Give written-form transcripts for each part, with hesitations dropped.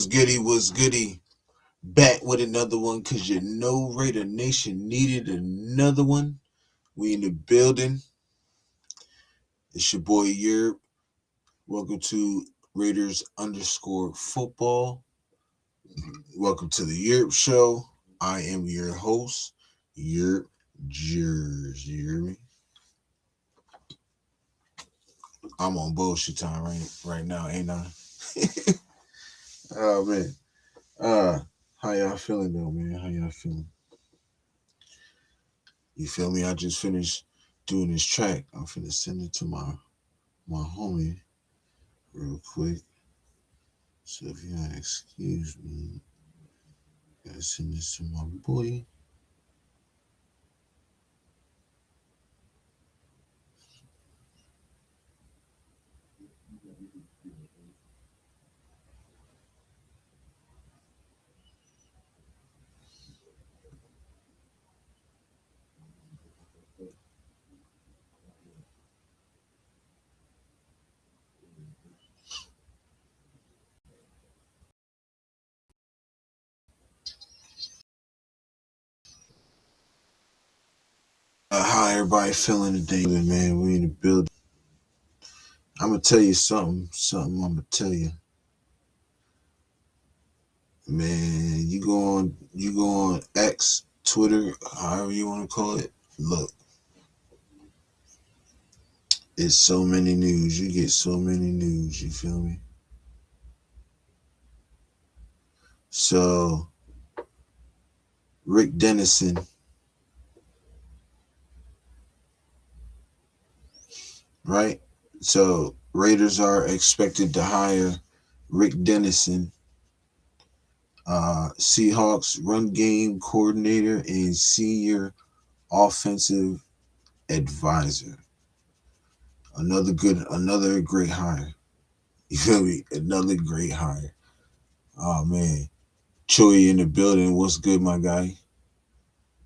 Was goody? Back with another one because you know Raider Nation needed another one. We in the building. It's your boy Yurp. Welcome to Raiders underscore football. Welcome to the Yurp Show. I am your host, Yurp Jers. You hear me? I'm on bullshit time right now, ain't I? Oh man. Uh how y'all feeling though, man? How y'all feeling? You feel me? I just finished doing this track. I'm finna send it to my homie real quick. So if you excuse me, gotta send this to my boy. How everybody feeling today, man? We in the building. I'm gonna tell you something. I'm gonna tell you, man. You go on X, Twitter, however you want to call it. Look, it's so many news. You get so many news. You feel me? So Rick Dennison, right? So Raiders are expected to hire Rick Dennison, Seahawks run game coordinator and senior offensive advisor. Another great hire. You feel me? Another great hire. Oh man, Chewy in the building. What's good, my guy?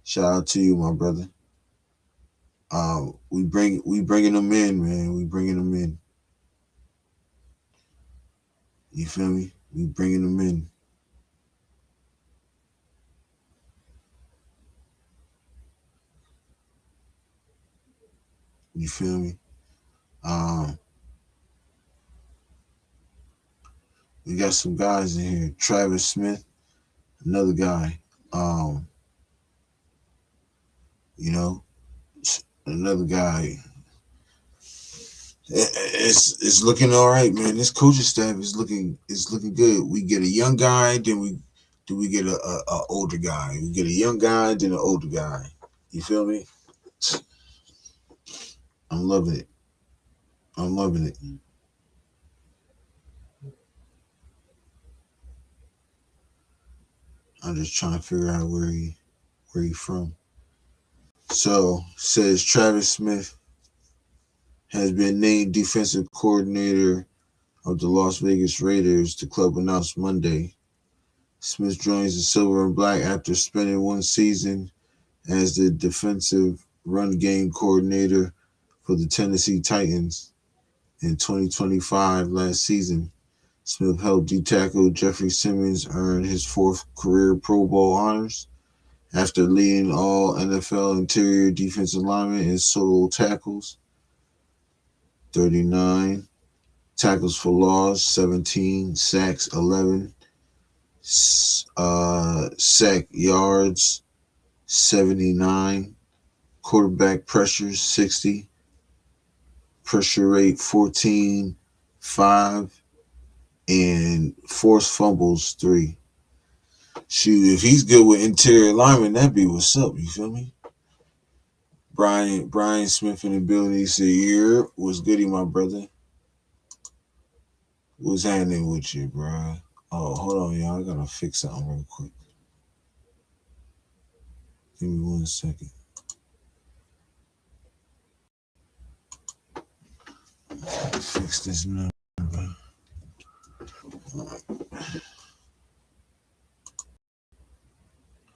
Shout out to you, my brother. We bringing them in, man. We bringing them in. You feel me? We bringing them in. You feel me? Um, we got some guys in here. Travis Smith, another guy. Um, you know, another guy. It's looking all right, man. This coaching staff is looking good. We get a young guy, then we get a older guy. We get a young guy, then an older guy. You feel me? I'm loving it. I'm loving it. I'm just trying to figure out where he from. So says Travis Smith has been named defensive coordinator of the Las Vegas Raiders. The club announced Monday. Smith joins the Silver and Black after spending one season as the defensive run game coordinator for the Tennessee Titans in 2025. Last season, Smith helped D tackle Jeffrey Simmons earn his fourth career Pro Bowl honors after leading all NFL interior defensive linemen in solo tackles, 39, tackles for loss, 17, sacks, 11, sack yards, 79, quarterback pressures, 60, pressure rate 14.5, and forced fumbles 3. Shoot, if he's good with interior linemen, that'd be what's up. You feel me? Brian Smith in the building. He said, "Yeah, what's goody, my brother? What's happening with you, bro?" Oh, hold on, y'all. I gotta fix something real quick. Give me 1 second. Fix this number.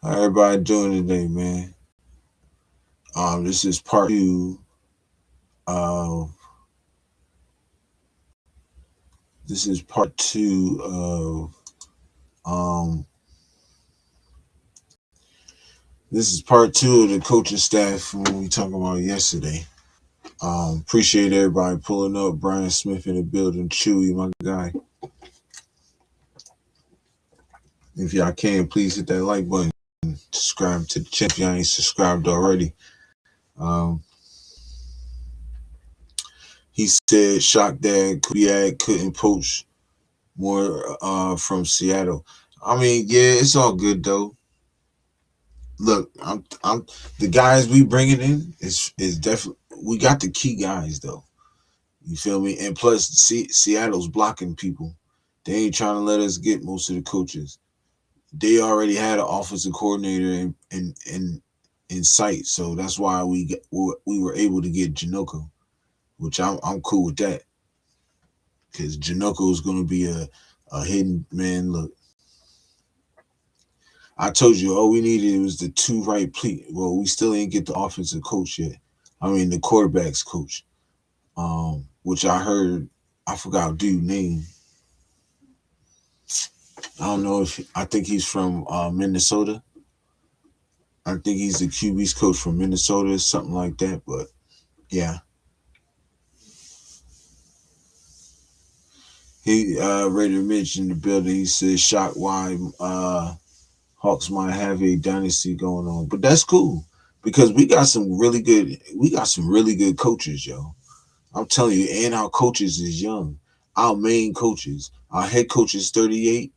How everybody doing today, man? This is part two of this is part two of Um, this is part two of the coaching staff from what we talked about yesterday. Appreciate everybody pulling up. Brian Smith in the building. Chewy, my guy. If y'all can, please hit that like button. Subscribe to the channel if y'all ain't subscribed already. Um, he said shocked that Kubiak couldn't poach more from Seattle. I mean, yeah, it's all good though. Look, I'm the guys we bringing in is definitely we got the key guys though. You feel me? And plus, Seattle's blocking people. They ain't trying to let us get most of the coaches. They already had an offensive coordinator in sight, so that's why we were able to get Janoko, which I'm cool with that because Janoko is going to be a hidden man. Look, I told you all we needed was the two right pleat. Well, we still ain't get the offensive coach yet. I mean the quarterbacks coach, which I heard I forgot dude name. I don't know if I think he's from Minnesota. I think he's the QB's coach from Minnesota, something like that. But yeah, he Raider Mitch in the building. He said shocked why Hawks might have a dynasty going on, but that's cool because we got some really good coaches, yo. I'm telling you, and our coaches is young. Our main coaches, our head coach is 38,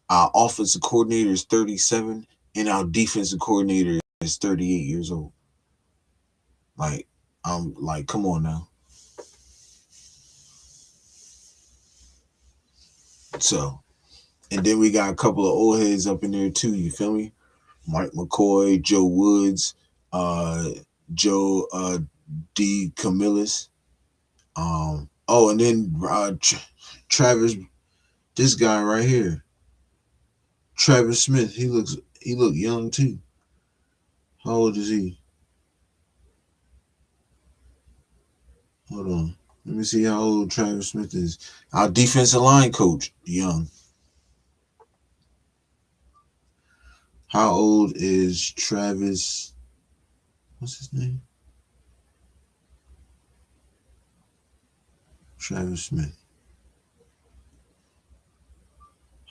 our offensive coordinator is 37, and our defensive coordinator is 38 years old. Like, I'm like, come on now. So, and then we got a couple of old heads up in there too. You feel me? Mike McCoy, Joe Woods, uh, Joe D. Camillus. And then Travis, this guy right here, Travis Smith. He look young too. How old is he? Hold on. Let me see how old Travis Smith is. Our defensive line coach, young. How old is Travis? What's his name? Travis Smith.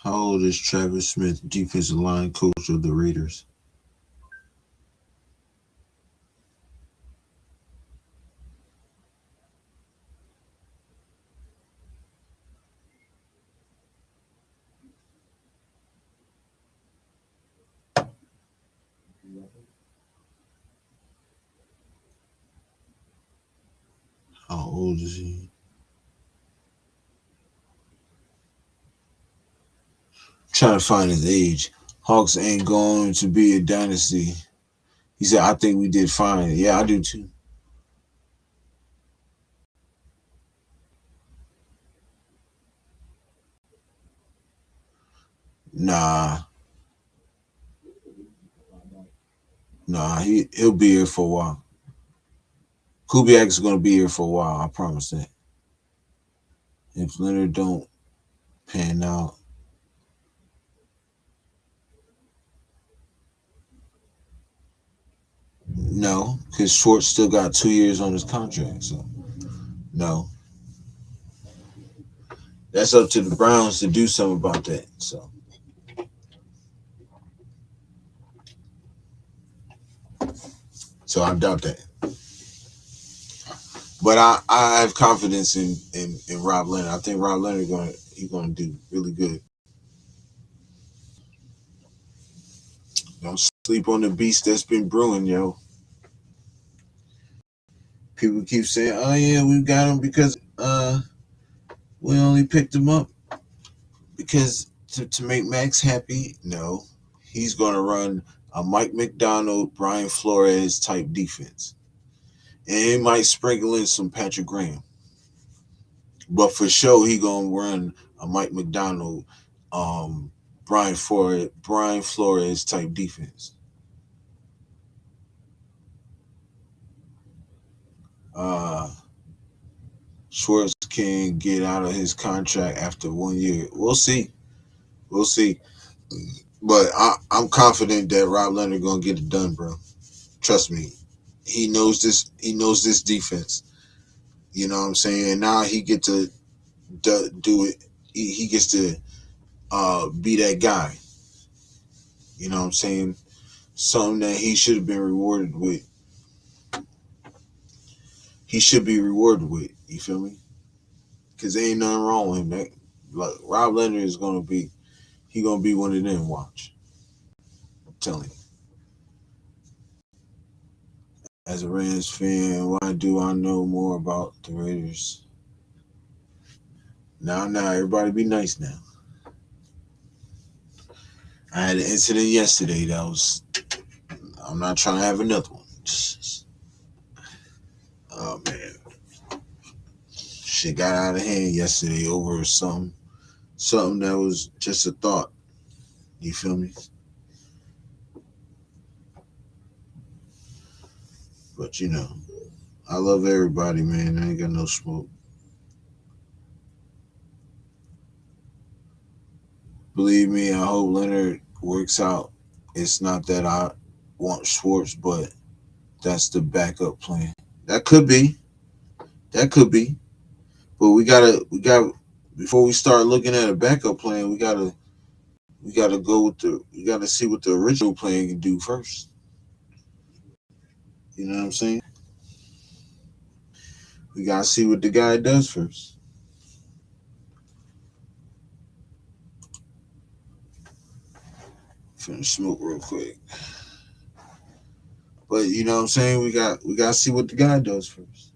How old is Travis Smith, defensive line coach of the Raiders? How old is he? Trying to find his age. Hawks ain't going to be a dynasty. He said, I think we did fine. Yeah, I do too. Nah, he'll be here for a while. Kubiak is gonna be here for a while, I promise that. If Leonard don't pan out. No, because Schwartz still got 2 years on his contract. So no. That's up to the Browns to do something about that. So I doubt that. But I have confidence in Rob Leonard. I think Rob Leonard gonna do really good. Don't sleep on the beast that's been brewing, yo. People keep saying, "Oh yeah, we got him because we only picked him up because to make Max happy." No, he's gonna run a Mike McDonald, Brian Flores type defense, and he might sprinkle in some Patrick Graham. But for sure, he gonna run a Mike McDonald, um, Brian Flores type defense. Uh, Schwartz can get out of his contract after 1 year. We'll see. We'll see. But I'm confident that Rob Leonard gonna get it done, bro. Trust me. He knows this. He knows this defense. You know what I'm saying? And now he get to do it. He gets to be that guy. You know what I'm saying? Something that he should have been rewarded with. He should be rewarded with. You feel me? Because there ain't nothing wrong with him. Like Rob Leonard is gonna be. He gonna be one of them. Watch. I'm telling you. As a Rams fan, why do I know more about the Raiders? Now, everybody be nice now. I had an incident yesterday that was. I'm not trying to have another one. Oh man, shit got out of hand yesterday over something that was just a thought. You feel me? But I love everybody, man. I ain't got no smoke. Believe me, I hope Leonard works out. It's not that I want Schwartz, but that's the backup plan. That could be. That could be. But we got before we start looking at a backup plan, we gotta go with we gotta see what the original plan can do first. You know what I'm saying? We gotta see what the guy does first. Finish smoke real quick. But you know what I'm saying? We gotta see what the guy does first.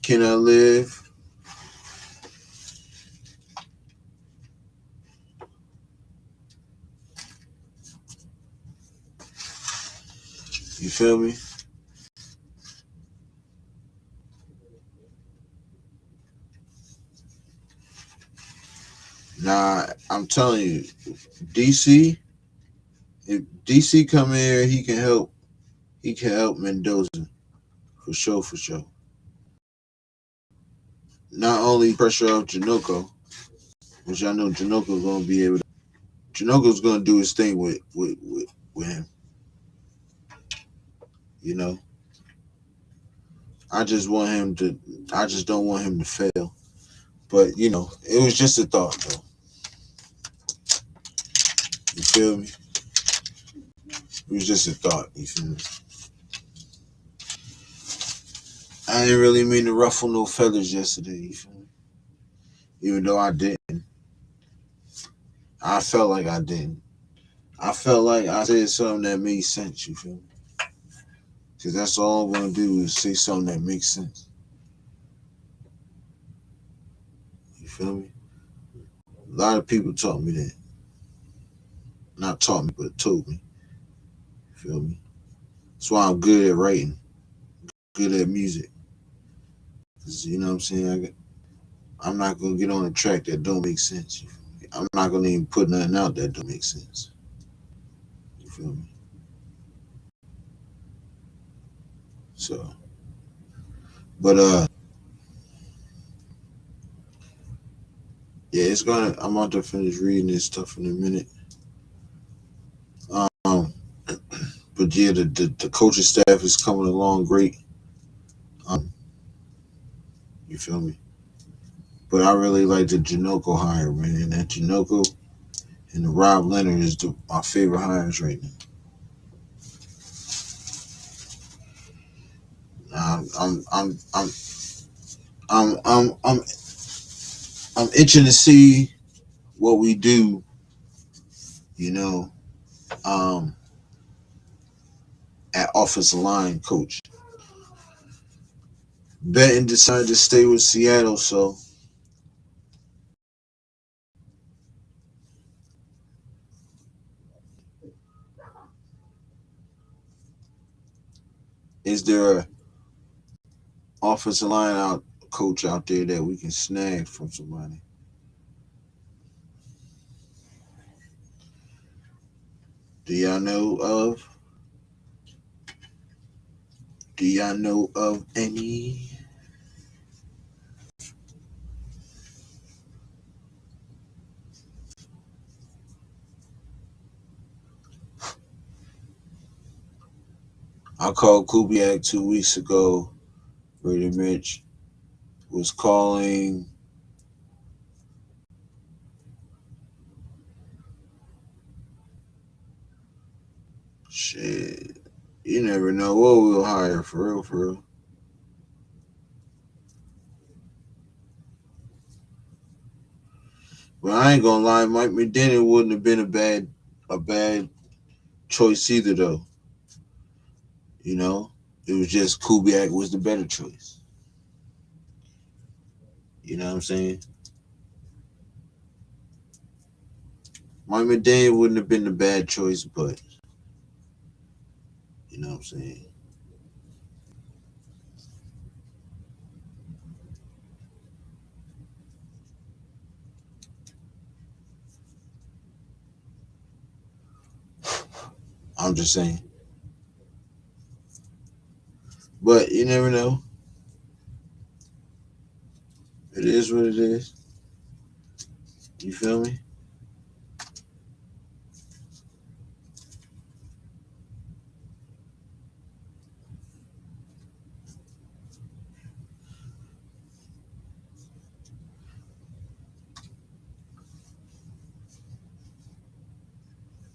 Can I live? You feel me? Nah, I'm telling you, DC. If DC come in here, he can help. He can help Mendoza for sure, for sure. Not only pressure off Janoko, which I know Janoko's gonna be able to. Janoko's gonna do his thing with him. You know, I just want him to. I just don't want him to fail. But it was just a thought, though. You feel me? It was just a thought. You feel me? I didn't really mean to ruffle no feathers yesterday. You feel me? Even though I didn't, I felt like I didn't. I felt like I said something that made sense. You feel me? Because that's all I'm gonna do is say something that makes sense. You feel me? A lot of people taught me that. Not taught me, but told me. You feel me? That's why I'm good at writing, good at music. 'Cause you know what I'm saying? I'm not gonna get on a track that don't make sense. You feel me? I'm not gonna even put nothing out that don't make sense. You feel me? So, but yeah, it's gonna. I'm about to finish reading this stuff in a minute. Um, but yeah, the coaching staff is coming along great. Um, you feel me? But I really like the Janoko hire, man. That Janoko and the Rob Leonard is my favorite hires right now. I'm, I'm, I'm, I'm itching to see what we do. You know, um, at offensive line coach. Benton decided to stay with Seattle, so is there a offensive line coach out there that we can snag from somebody? Do y'all know of? Do y'all know of any? I called Kubiak 2 weeks ago. Brady Mitch was calling. Shit. You never know what we'll hire, for real, for real. But I ain't gonna lie, Mike McDaniel wouldn't have been a bad choice either though. You know? It was just Kubiak was the better choice. You know what I'm saying? Mike McDaniel wouldn't have been the bad choice, but you know what I'm saying? I'm just saying. But you never know. It is what it is. You feel me?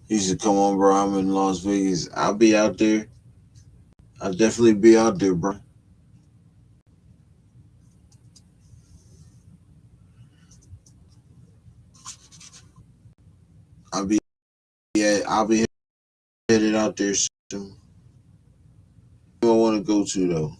He said, come on, bro. I'm in Las Vegas. I'll be out there. I'll definitely be out there, bro. I'll be I'll be headed out there soon. Who I want to go to though?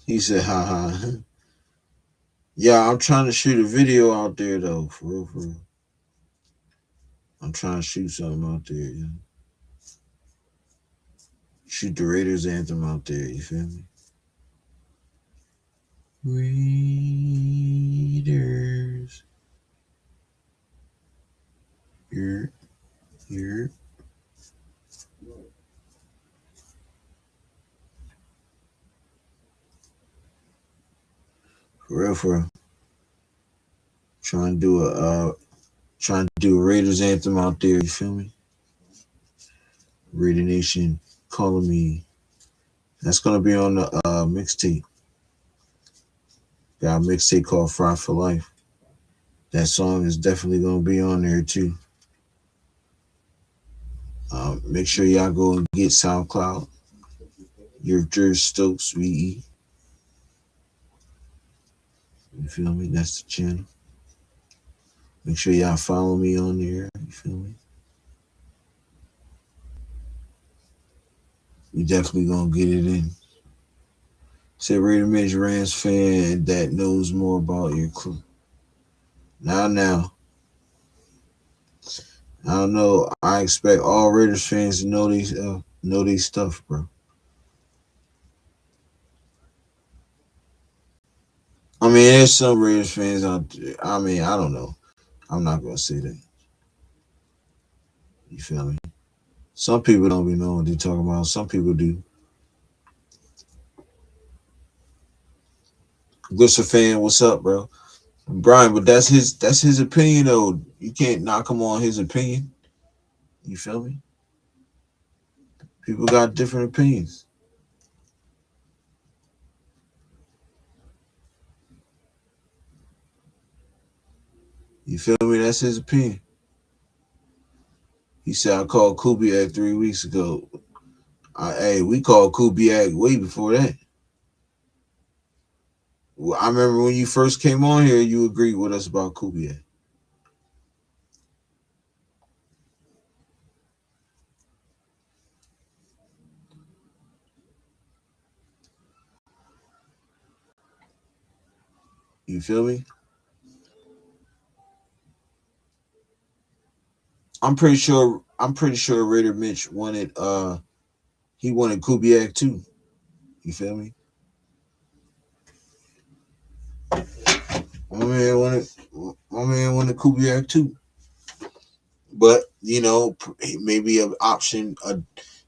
He said, ha ha. Yeah, I'm trying to shoot a video out there though, for real, for real. I'm trying to shoot something out there, yeah. Shoot the Raiders anthem out there, you feel me? Raiders. You're, you're, for real, for real. Trying to do a Raiders anthem out there, you feel me? Raider Nation calling me. That's gonna be on the mixtape. Got a mixtape called Fry for Life. That song is definitely gonna be on there too. Make sure y'all go and get SoundCloud. Your Jersey Stokes VE. You feel me? That's the channel. Make sure y'all follow me on there. You feel me? We definitely gonna get it in. Say Raider Mitch Rams fan that knows more about your club. Now, I don't know. I expect all Raiders fans to know these stuff, bro. I mean, there's some Raiders fans out there. I mean, I don't know. I'm not gonna say that. You feel me? Some people don't be knowing what they're talking about. Some people do. Glisser fan, what's up, bro? Brian, but that's his opinion though. You can't knock him on his opinion. You feel me? People got different opinions. You feel me? That's his opinion. He said I called Kubiak 3 weeks ago. Hey, we called Kubiak way before that. Well, I remember when you first came on here, you agreed with us about Kubiak. You feel me? I'm pretty sure. I'm pretty sure Raider Mitch wanted. He wanted Kubiak too. You feel me? My man wanted. My man wanted Kubiak too. But maybe an option.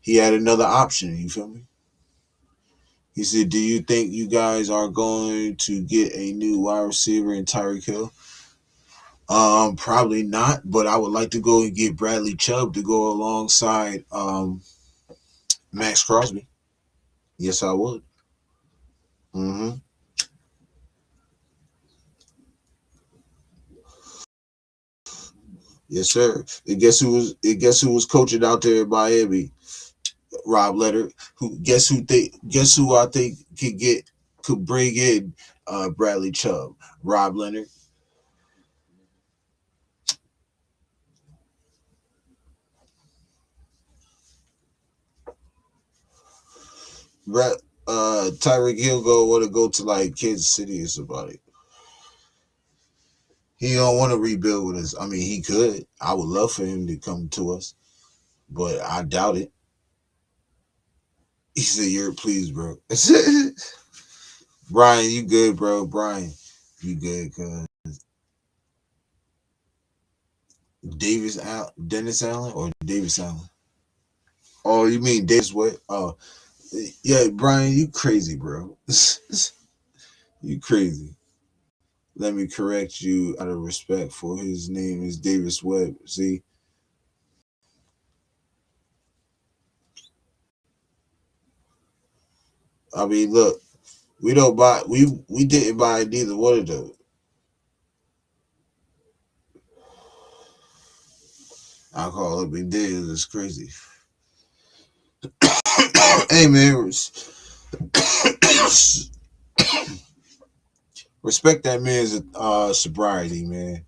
He had another option. You feel me? He said, "Do you think you guys are going to get a new wide receiver in Tyreek Hill?" Probably not. But I would like to go and get Bradley Chubb to go alongside Max Crosby. Yes, I would. Mm-hmm. Yes, sir. And guess who was coaching out there in Miami? Rob Leonard. Guess who I think could bring in Bradley Chubb? Rob Leonard. Brad, Tyreek Hill want to go to like Kansas City or somebody. He don't want to rebuild with us. I mean, he could. I would love for him to come to us, but I doubt it. He said, "You're please, bro." Brian, you good, bro? Brian, you good? Cause Dennis Allen or Davis Allen? Oh, you mean Davis what? Oh, yeah, Brian, you crazy, bro. You crazy. Let me correct you out of respect for his name is Davis Webb. See, I mean, look, we didn't buy neither one of those. I call it big deal. It's crazy. Hey man, respect that man's sobriety, man.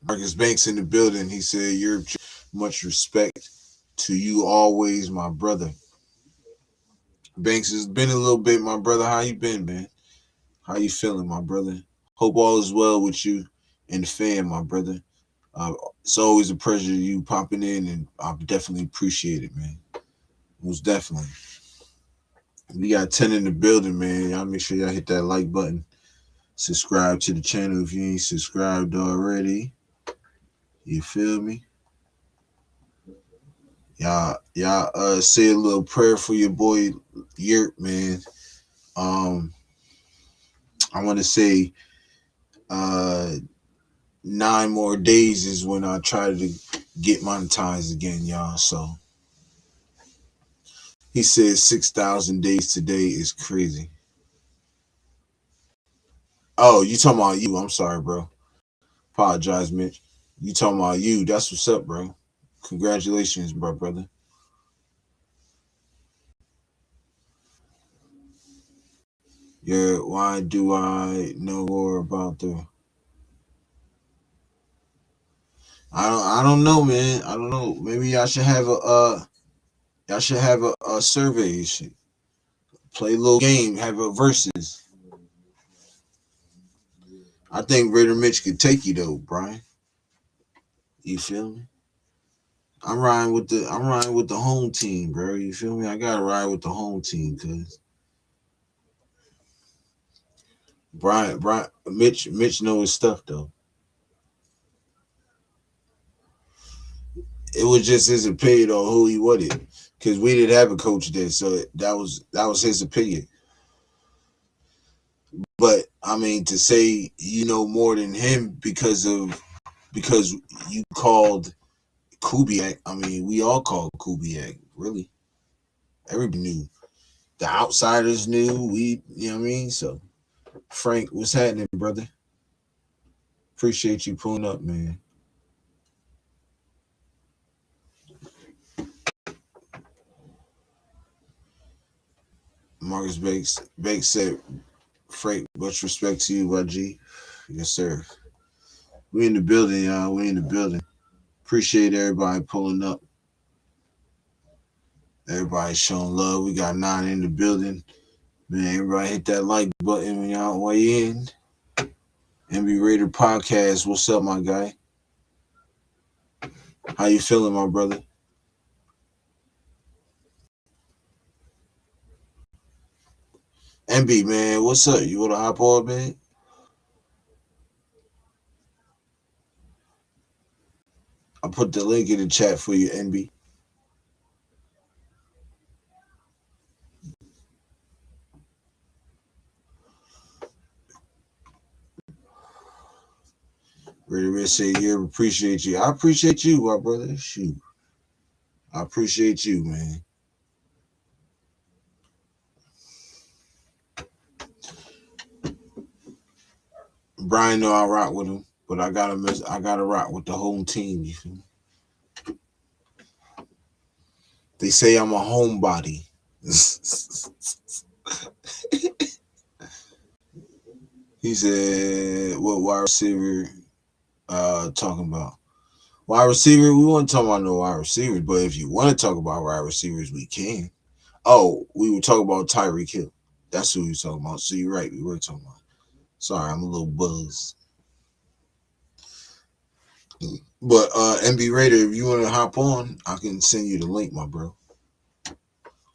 Marcus Banks in the building. He said, "You're much respect to you always, my brother." Banks has been a little bit, my brother. How you been, man? How you feeling, my brother? Hope all is well with you and the fam, my brother. It's always a pleasure you popping in, and I definitely appreciate it, man. Most definitely. We got 10 in the building, man. Y'all make sure y'all hit that like button. Subscribe to the channel if you ain't subscribed already. You feel me? Y'all say a little prayer for your boy Yurp, man. Um, I want to say 9 more days is when I try to get monetized again, y'all. So he says 6,000 days today is crazy. Oh, you talking about you? I'm sorry, bro. Apologize, Mitch. You talking about you? That's what's up, bro. Congratulations, bro, brother. Yeah. Why do I know more about the? I don't know, man. I don't know. Maybe I should have a survey. Shit. Play a little game. Have a versus. I think Raider Mitch could take you though, Brian. You feel me? I'm riding with the home team, bro. You feel me? I gotta ride with the home team because Mitch know his stuff though. It was just his opinion on who he wanted because we didn't have a coach there, so that was his opinion. But I mean, to say you know more than him because you called Kubiak. I mean, we all called Kubiak, really. Everybody knew. The outsiders knew. You know what I mean? So, Frank, what's happening, brother? Appreciate you pulling up, man. Marcus Bakes said, Frank, much respect to you, YG. Yes, sir. We in the building, y'all. We in the building. Appreciate everybody pulling up. Everybody showing love. We got 9 in the building. Man, everybody hit that like button when y'all weigh in. MB Raider Podcast. What's up, my guy? How you feeling, my brother? MB, man, what's up? You want to hop on, man? I put the link in the chat for you, MB. Ready to say, yeah, appreciate you. I appreciate you, my brother. Shoot. I appreciate you, man. Brian know I rock with him, but I gotta rock with the whole team, you feel me? They say I'm a homebody. He said, what wide receiver talking about? Wide receiver, we want to talk about no wide receivers, but if you want to talk about wide receivers, we can. Oh, we were talking about Tyreek Hill. That's who we were talking about. So you're right, we were talking about. Sorry, I'm a little buzzed. But MB Raider, if you want to hop on, I can send you the link, my bro.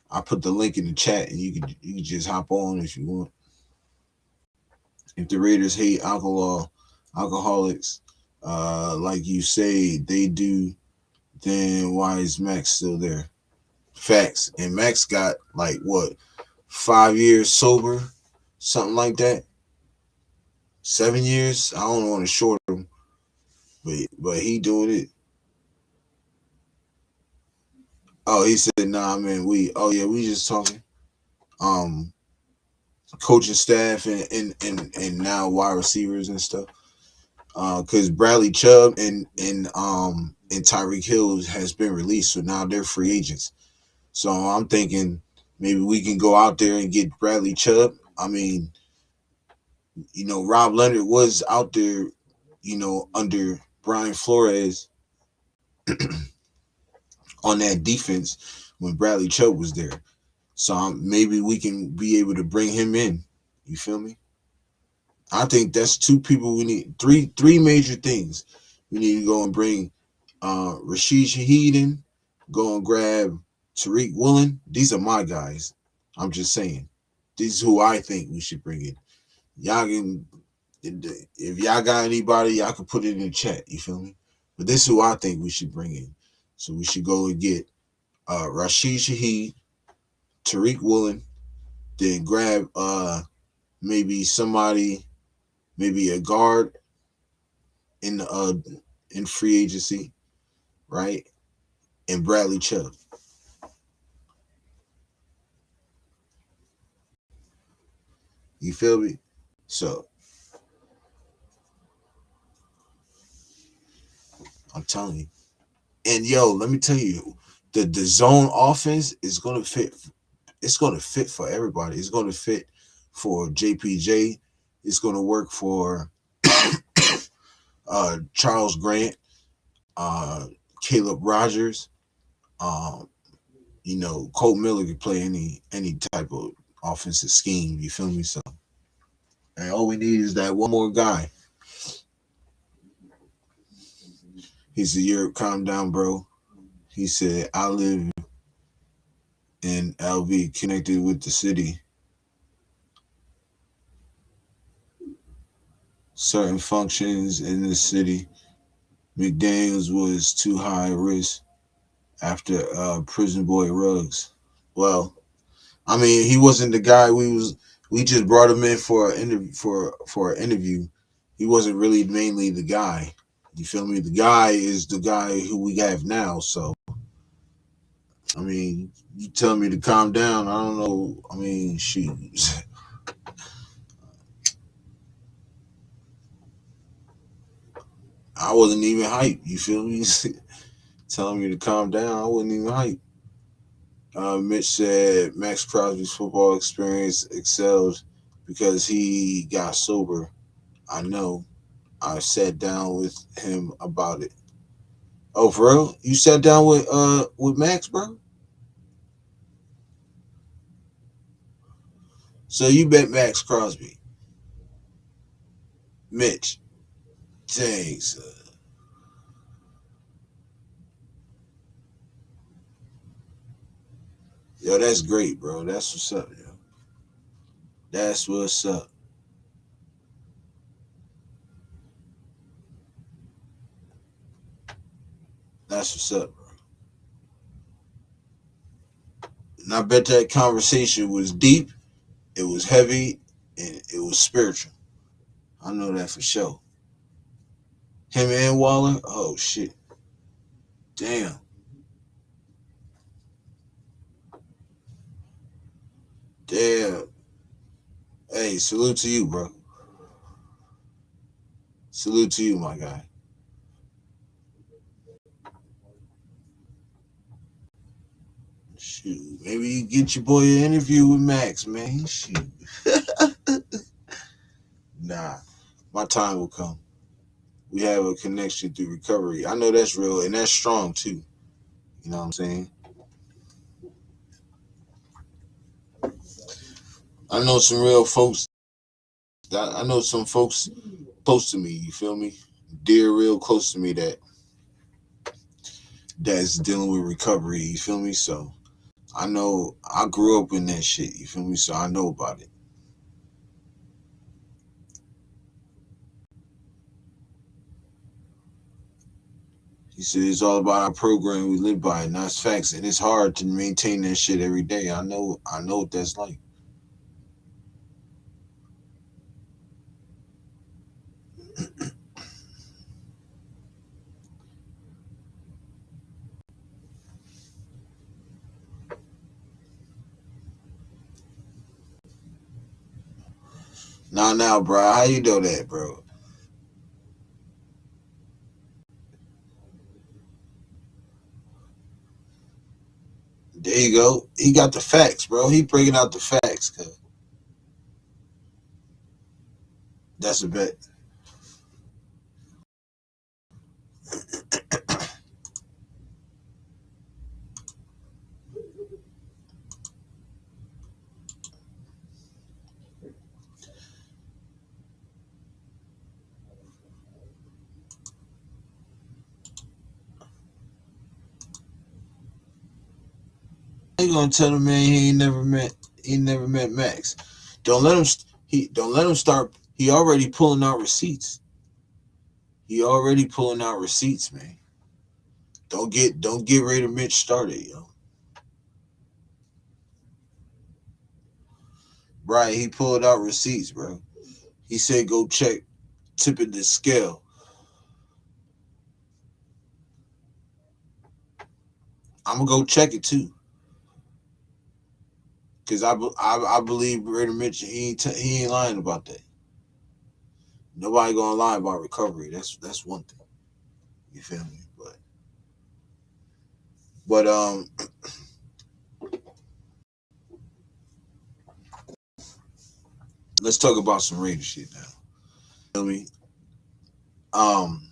I put the link in the chat, and you can just hop on if you want. If the Raiders hate alcoholics, like you say they do, then why is Max still there? Facts. And Max got like what, 5 years sober, something like that. 7 years. I don't want to short him, but he doing it. Oh, he said, nah, man, we just talking. Coaching staff and now wide receivers and stuff. Because Bradley Chubb and Tyreek Hill has been released, so now they're free agents. So I'm thinking maybe we can go out there and get Bradley Chubb. I mean, Rob Leonard was out there, under Brian Flores on that defense when Bradley Chubb was there. So maybe we can be able to bring him in. You feel me? I think that's 2 people we need. Three major things. We need to go and bring Rashid Shaheed in. Go and grab Tariq Woolen. These are my guys. I'm just saying. These is who I think we should bring in. Y'all can, if y'all got anybody, y'all can put it in the chat. You feel me? But this is who I think we should bring in. So we should go and get Rashid Shaheed, Tariq Woolen, then grab maybe somebody, maybe a guard in free agency, right? And Bradley Chubb. You feel me? So I'm telling you. And yo, let me tell you, the zone offense is gonna fit. It's gonna fit for everybody. It's gonna fit for JPJ. It's gonna work for Charles Grant, Caleb Rogers. Colt Miller can play any type of offensive scheme. You feel me? So, and all we need is that one more guy. He said, "Yurp, calm down, bro." He said, "I live in LV, connected with the city. Certain functions in the city. McDaniels was too high risk after Prison Boy Ruggs." Well, I mean, he wasn't the guy we just brought him in for an interview for an interview. He wasn't really mainly the guy. You feel me? The guy is the guy who we have now. So I mean, you tell me to calm down. I don't know. I mean, shoot. I wasn't even hyped. You feel me? Telling me to calm down. I wasn't even hyped. Mitch said Max Crosby's football experience excels because he got sober. I know. I sat down with him about it. Oh, for real? You sat down with Max, bro? So you bet Max Crosby, Mitch. Dang, son. Yo, that's great, bro. That's what's up, yo. That's what's up. That's what's up, bro. And I bet that conversation was deep, it was heavy, and it was spiritual. I know that for sure. Him and Waller? Oh shit. Damn. Damn. Hey, salute to you, bro. Salute to you, my guy. Shoot. Maybe you get your boy an interview with Max, man. Shoot. Nah. My time will come. We have a connection through recovery. I know that's real and that's strong too. You know what I'm saying? I know some real folks. I know some folks close to me. You feel me? Dear, real close to me that's dealing with recovery. You feel me? So I know I grew up in that shit. You feel me? So I know about it. He said it's all about our program. We live by it, and that's facts. And it's hard to maintain that shit every day. I know. I know what that's like. Now, bro. How you know that, bro? There you go. He got the facts, bro. He bringing out the facts. Cause that's a bet. He gonna tell the man he never met Max. Don't let him. He don't let him start. He already pulling out receipts. He already pulling out receipts, man. Don't get Raider Mitch started, yo. Right, he pulled out receipts, bro. He said go check tipping the scale. I'm gonna go check it too, cause I believe Raider Mitch he ain't lying about that. Nobody gonna lie about recovery. That's one thing. You feel me? But let's talk about some Raider shit now. You feel me? Um,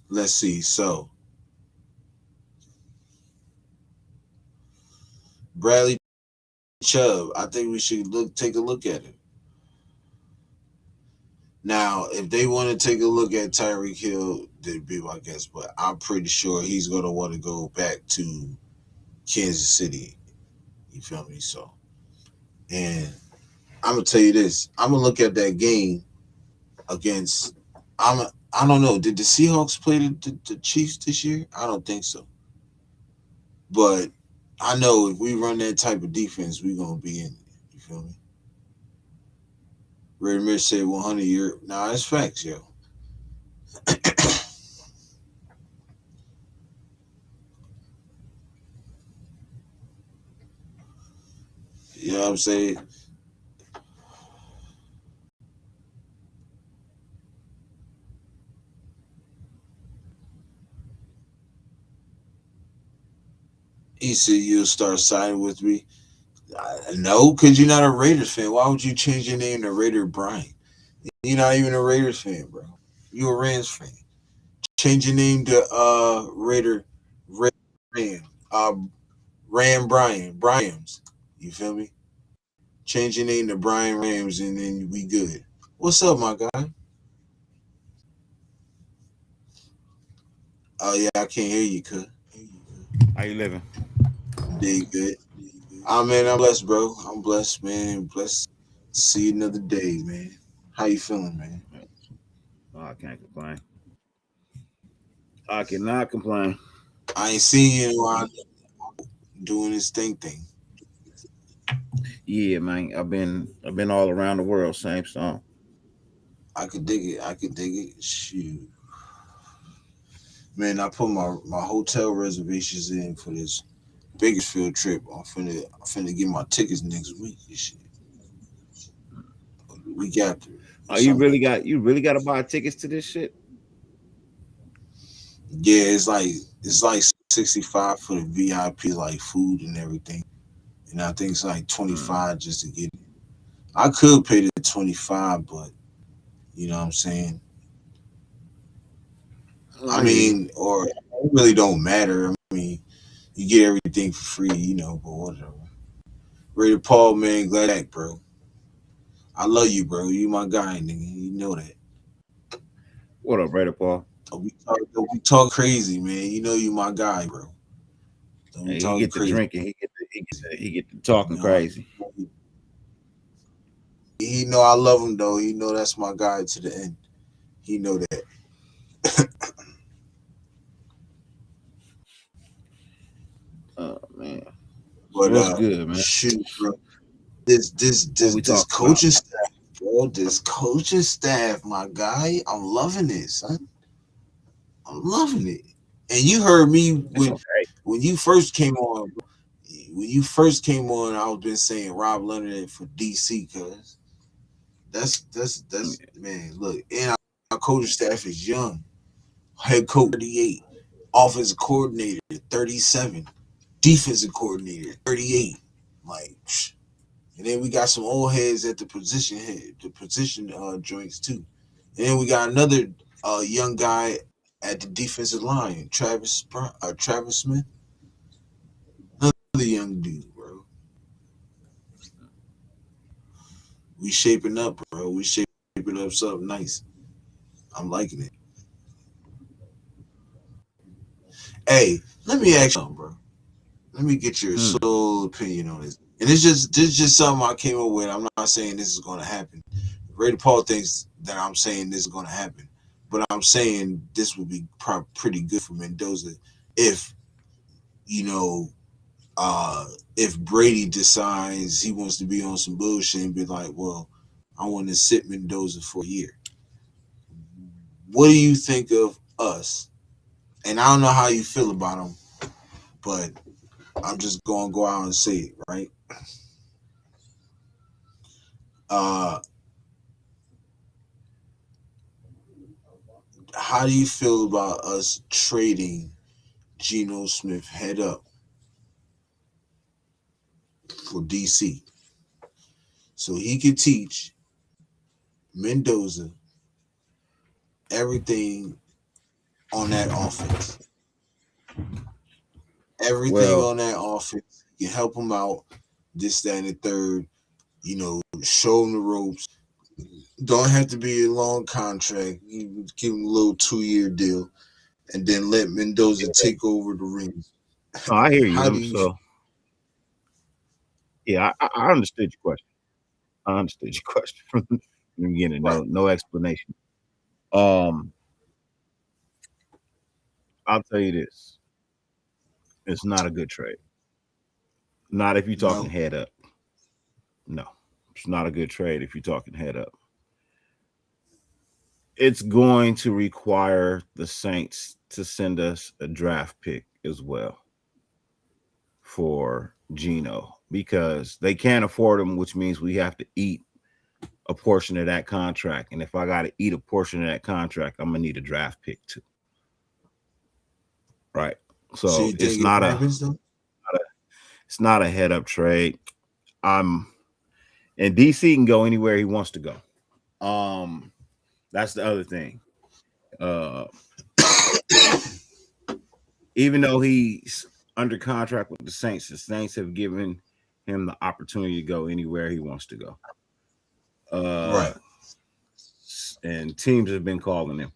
let's see. So Bradley Chubb, I think we should take a look at it. Now, if they want to take a look at Tyreek Hill, they'd be my guess, but I'm pretty sure he's gonna want to go back to Kansas City. You feel me? So, and I'm gonna tell you this. I'm gonna look at that game against. I don't know. Did the Seahawks play the Chiefs this year? I don't think so. But I know if we run that type of defense, we're gonna be in it. You feel me? Ray Mitch said 100 year. Nah, that's facts, yo. know what I'm saying? He said you'll start siding with me. No, because you're not a Raiders fan. Why would you change your name to Raider Brian? You're not even a Raiders fan, bro. You're a Rams fan. Change your name to Raider Ram. Uh Ram Brian. Bryams. You feel me? Change your name to Brian Rams and then we good. What's up, my guy? Oh yeah, I can't hear you, cuz. How you living? Did good. Man, I'm blessed, bro. I'm blessed, man. Blessed to see another day, man. How you feeling, man? Oh, I can't complain. I cannot complain. I ain't seen you in a while doing this thing. Yeah, man. I've been all around the world. Same song. I could dig it. I could dig it. Shoot. Man, I put my hotel reservations in for this Bakersfield trip. I'm finna get my tickets next week. And shit. Week after. Oh, Or something like that. you really got to buy tickets to this shit. Yeah, it's like 65 for the VIP, like food and everything. And I think it's like Mm, 25 just to get it. I could pay the 25, but you know what I'm saying? I I hear you. mean, or it really don't matter. I mean, you get everything for free, but whatever. Raider Paul, man, glad back, bro. I love you, bro. You my guy, nigga. You know that. What up, Raider Paul? Don't we talk crazy, man. You know you my guy, bro. Don't we Hey, he talk get to crazy. drinking. He get to talking You know, crazy. he know I love him though. He know that's my guy to the end. He know that. Oh man, so But what's good, man? shoot, bro. This this What this we this talking about? coaching staff, bro. This coaching staff, my guy. I'm loving it, son. I'm loving it. And you heard me It's when okay. when you first came on. When you first came on, I was been saying Rob Leonard for DC, cause that's man. Look, and our coaching staff is young. Head coach 38, offensive coordinator 37, defensive coordinator 38. Like, and then we got some old heads at the position joints too. And then we got another young guy at the defensive line, Travis Smith, another young dude, bro. We shaping up, bro. We shaping up something nice. I'm liking it. Hey, let me ask you something, bro. Let me get your Hmm. sole opinion on this. And this is just something I came up with. I'm not saying this is going to happen. Ray Paul thinks that I'm saying this is going to happen, but I'm saying this would be pretty good for Mendoza if you know if Brady decides he wants to be on some bullshit and be like, well, I want to sit Mendoza for a year. What do you think of us? And I don't know how you feel about him, but I'm just going to go out and say it, right? Uh, how do you feel about us trading Geno Smith head up for DC so he could teach Mendoza everything on that offense? Everything Well, on that offense. You can help him out, this, that, and the third. Show him the ropes. Don't have to be a long contract. You give him a little 2-year deal, and then let Mendoza take over the rings. no, I hear you. How do you? So yeah, I understood your question. I understood your question from the beginning. Right. No explanation. Um, I'll tell you this: it's not a good trade. Not if you're talking No. head up. No, it's not a good trade if you're talking head up. It's going to require the Saints to send us a draft pick as well for Geno. because they can't afford him, which means we have to eat a portion of that contract. And if I got to eat a portion of that contract, I'm gonna need a draft pick too. Right. So So you think it happens though? it's not a head up trade. I'm and DC can go anywhere he wants to go. That's the other thing. Uh Even though he's under contract with the Saints have given him the opportunity to go anywhere he wants to go. Right. And teams have been calling him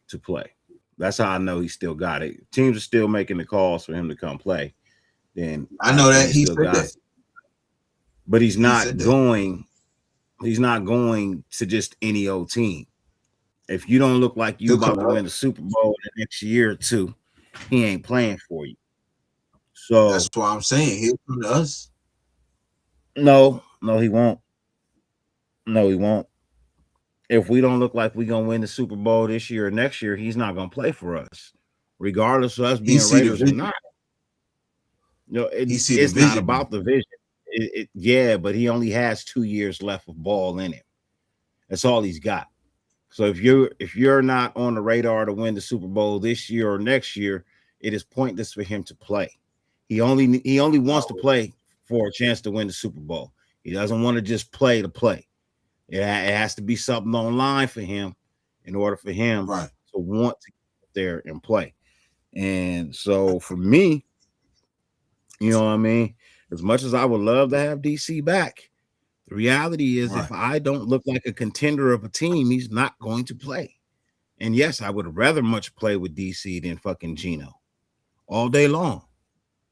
to play. That's how I know he still got it. Teams are still making the calls for him to come play. Then I know that he he still said got that. it. But he's He not said that. going. He's not going to just any old team. If you don't look like you He'll come about to to win the us. Super Bowl in the next year or two, he ain't playing for you. So That's why I'm saying he'll come to us. no, he won't. No, he won't. If we don't look like we're gonna win the Super Bowl this year or next year, he's not gonna play for us, regardless of us He being see the Raiders or vision. not. He see the It's not vision. about the vision. Yeah, but he only has 2 years left of ball in him. That's all he's got. So if you're not on the radar to win the Super Bowl this year or next year, it is pointless for him to play. He only wants to play for a chance to win the Super Bowl. He doesn't want to just play to play. It has to be something online for him in order for him Right. to want to get there and play. And so for me, you know what I mean? As much as I would love to have DC back, the reality is Right. if I don't look like a contender of a team, he's not going to play. And yes, I would rather much play with DC than fucking Gino all day long.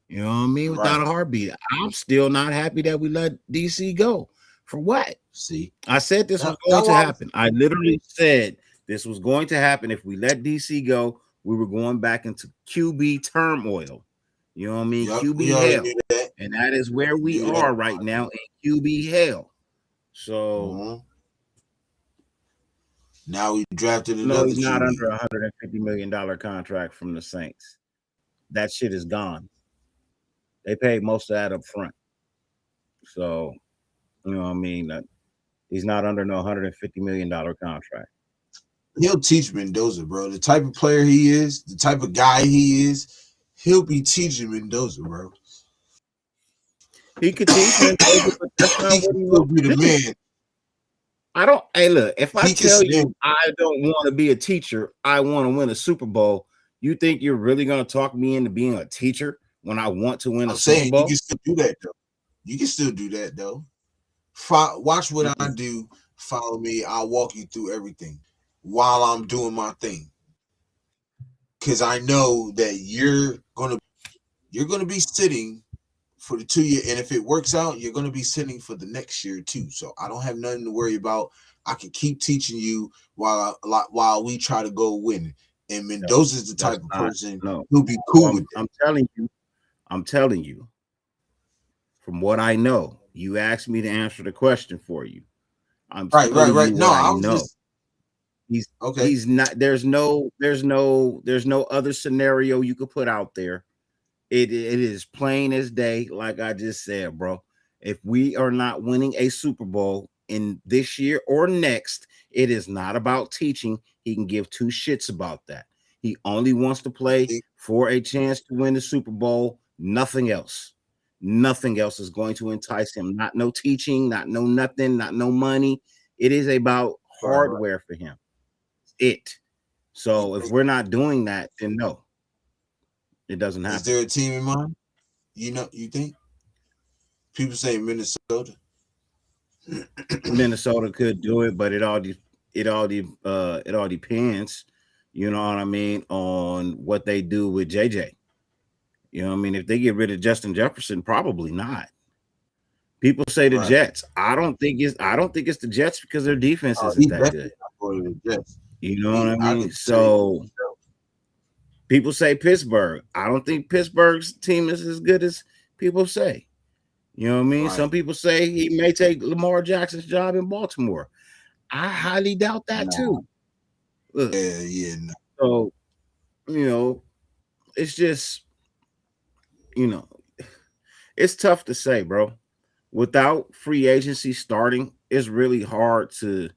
You know what I mean? Without Right. a heartbeat. I'm still not happy that we let DC go. For what? See, I said this was that going to why happen. I literally said this was going to happen. If we let DC go, we were going back into QB turmoil. You know what I mean? yep, we QB already knew hell. that. And that is where We we knew that. are right now in QB hell. So Mhm. Now we drafted no, another he's not QB. under $150 million contract from the Saints. That shit is gone. They paid most of that up front. So, you know what I mean? That he's not under no $150 million contract. He'll teach Mendoza, bro. The type of player he is, the type of guy he is, he'll be teaching Mendoza, bro. He could teach Mendoza, but that's not He what can he still wants be to the do. man. I don't. Hey, look. If I He can tell still. you I don't want to be a teacher, I want to win a Super Bowl. You think you're really going to talk me into being a teacher when I want to win a I'm Super saying you Bowl? can still do that though. You can still do that though. Watch what I Mm-mm. do. Follow me. I'll walk you through everything while I'm doing my thing. Cause I know that you're gonna be sitting for the 2 year, and if it works out, you're gonna be sitting for the next year too. So I don't have nothing to worry about. I can keep teaching you while we try to go win. And No, Mendoza's the that's type of not. person No. who'll be So cool with that. I'm telling you. I'm telling you. From what I know, you asked me to answer the question for you. I'm Right, right, telling right. you No, what I I was know. just He's okay. he's not. There's no other scenario you could put out there. It is plain as day, like I just said, bro. If we are not winning a Super Bowl in this year or next, it is not about teaching. He can give two shits about that. He only wants to play for a chance to win the Super Bowl. Nothing else. Nothing else is going to entice him. Not no teaching, not no nothing, not no money. It is about Right, right. hardware for him. It. So if we're not doing that, then no, it doesn't Is happen. there a team in mind? You think people say Minnesota? Minnesota could do it, but it all depends. You know what I mean on what they do with JJ. You know what I mean. If they get rid of Justin Jefferson, probably not. People say the Right. Jets. I don't think it's the Jets because their defense Oh, isn't he that good. definitely not going to the Jets. You know what I I mean. could tell you. So people say Pittsburgh. I don't think Pittsburgh's team is as good as people say. You know what I mean? Right. Some people say he may take Lamar Jackson's job in Baltimore. I highly doubt that Nah. too. Look, Yeah. No. so you know, it's just you know, it's tough to say, bro. Without free agency starting, it's really hard to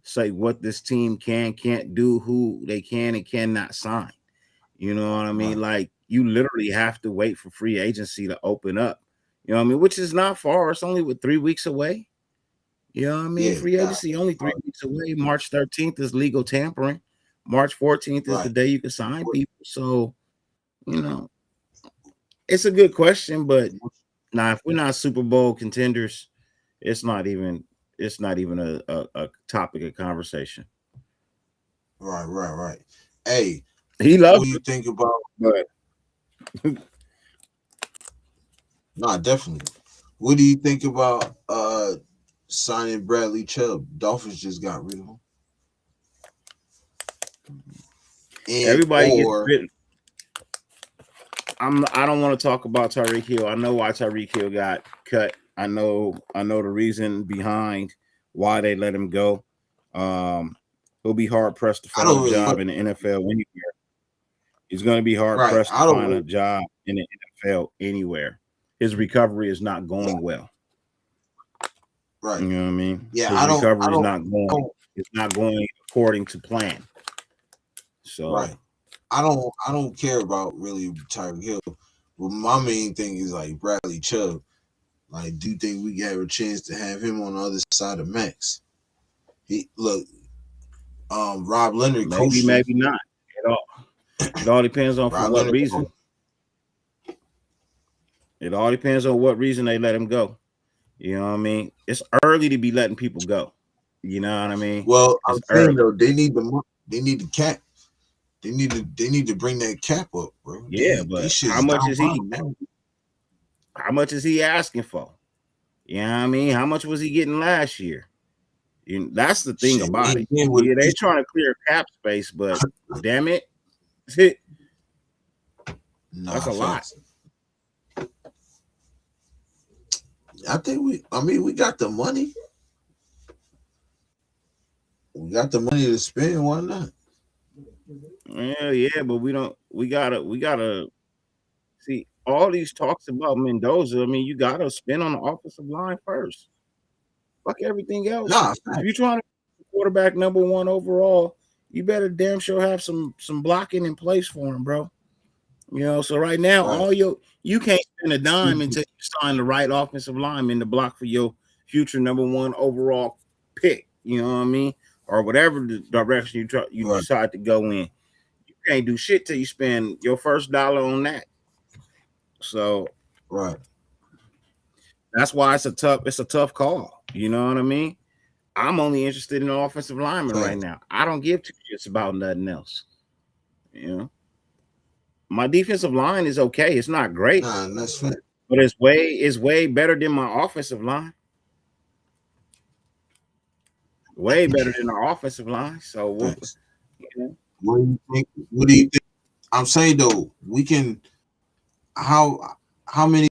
say what this team can't do, who they can and cannot sign. You know what I mean? Right. Like you literally have to wait for free agency to open up. You know what I mean? Which is not far. It's only with 3 weeks away. You know what I mean? Yeah. Free agency only 3 weeks away. March 13th is legal tampering. March 14th is the Right. day you can sign people. So, you know, it's a good question, but now if we're not Super Bowl contenders, it's not even a topic of conversation. Right. Hey, He what loves do you it, think about? but Nah, definitely. What do you think about signing Bradley Chubb? Dolphins just got rid of him. And everybody gets or bit. I don't want to talk about Tyreek Hill. I know why Tyreek Hill got cut. I know the reason behind why they let him go. Um, he'll be hard pressed to I find don't a really job in the NFL anywhere. He's going to be hard right. pressed to I don't find a really job in the NFL anywhere. His recovery is not yeah, going well. right. You know what I mean? Yeah, His I recovery is don't not going. don't It's not going according to plan. So right. I don't care about really Tyreek Hill. But my main thing is like Bradley Chubb. Like, do you think we have a chance to have him on the other side of Max? He look, Rob Leonard maybe, coached him. maybe not. It all depends on for Rob what Leonard reason. coached. It all depends on what reason they let him go. You know what I mean? It's early to be letting people go. You know what I mean? Well, I'm It's saying early. though, they need the they need the cap. They need to bring that cap up, bro. Yeah, They but shit how is much down is he? bottom now. How much is he asking for? You know what I mean? How much was he getting last year? That's the thing Shit, about it. he with Yeah, they trying to clear cap space, but damn it, that's nah a lot. facts. I think I mean we got the money. We got the money to spend. Why not? Yeah, but we don't. We gotta see all these talks about Mendoza. I mean, you gotta spend on the offensive line first. Fuck everything else. Nah, If facts. you're trying to be quarterback number one overall, you better damn sure have some blocking in place for him, bro. You know, so right now, Right. you can't spend a dime until you sign the right offensive lineman to block for your future number one overall pick. You know what I mean? Or whatever the direction you Right. decide to go in. You can't do shit till you spend your first dollar on that. So Right. that's why it's a tough call. You know what I mean? I'm only interested in the offensive lineman right Facts. now. I don't give two shits about nothing else. You know, my defensive line is okay. It's not great, Nah, that's fact. but it's way better than my offensive line. Way better than our offensive line. So Facts. you know, What do you think? What do you think? I'm saying though, we can. How many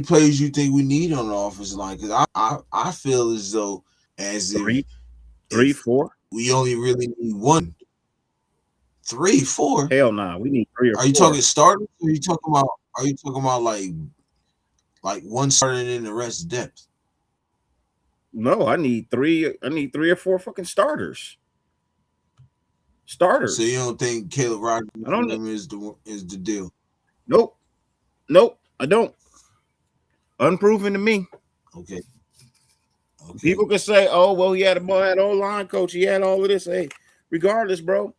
players you think we need on the offensive line? Because I feel as though as three, three, if four. we only really need one, three, four. Hell nah, we need three or Are you talking four. starters? Or are you talking about? Are you talking about like one starter and then the rest depth? No, I need three. I need three or four fucking starters. So you Starters. don't think Caleb Rogers I don't for know. them is the deal? Nope. Nope. I don't. Unproven to me. Okay. Okay. People can say, "Oh, well, he had a ball, had O-line coach, he had all of this." Hey, regardless, bro,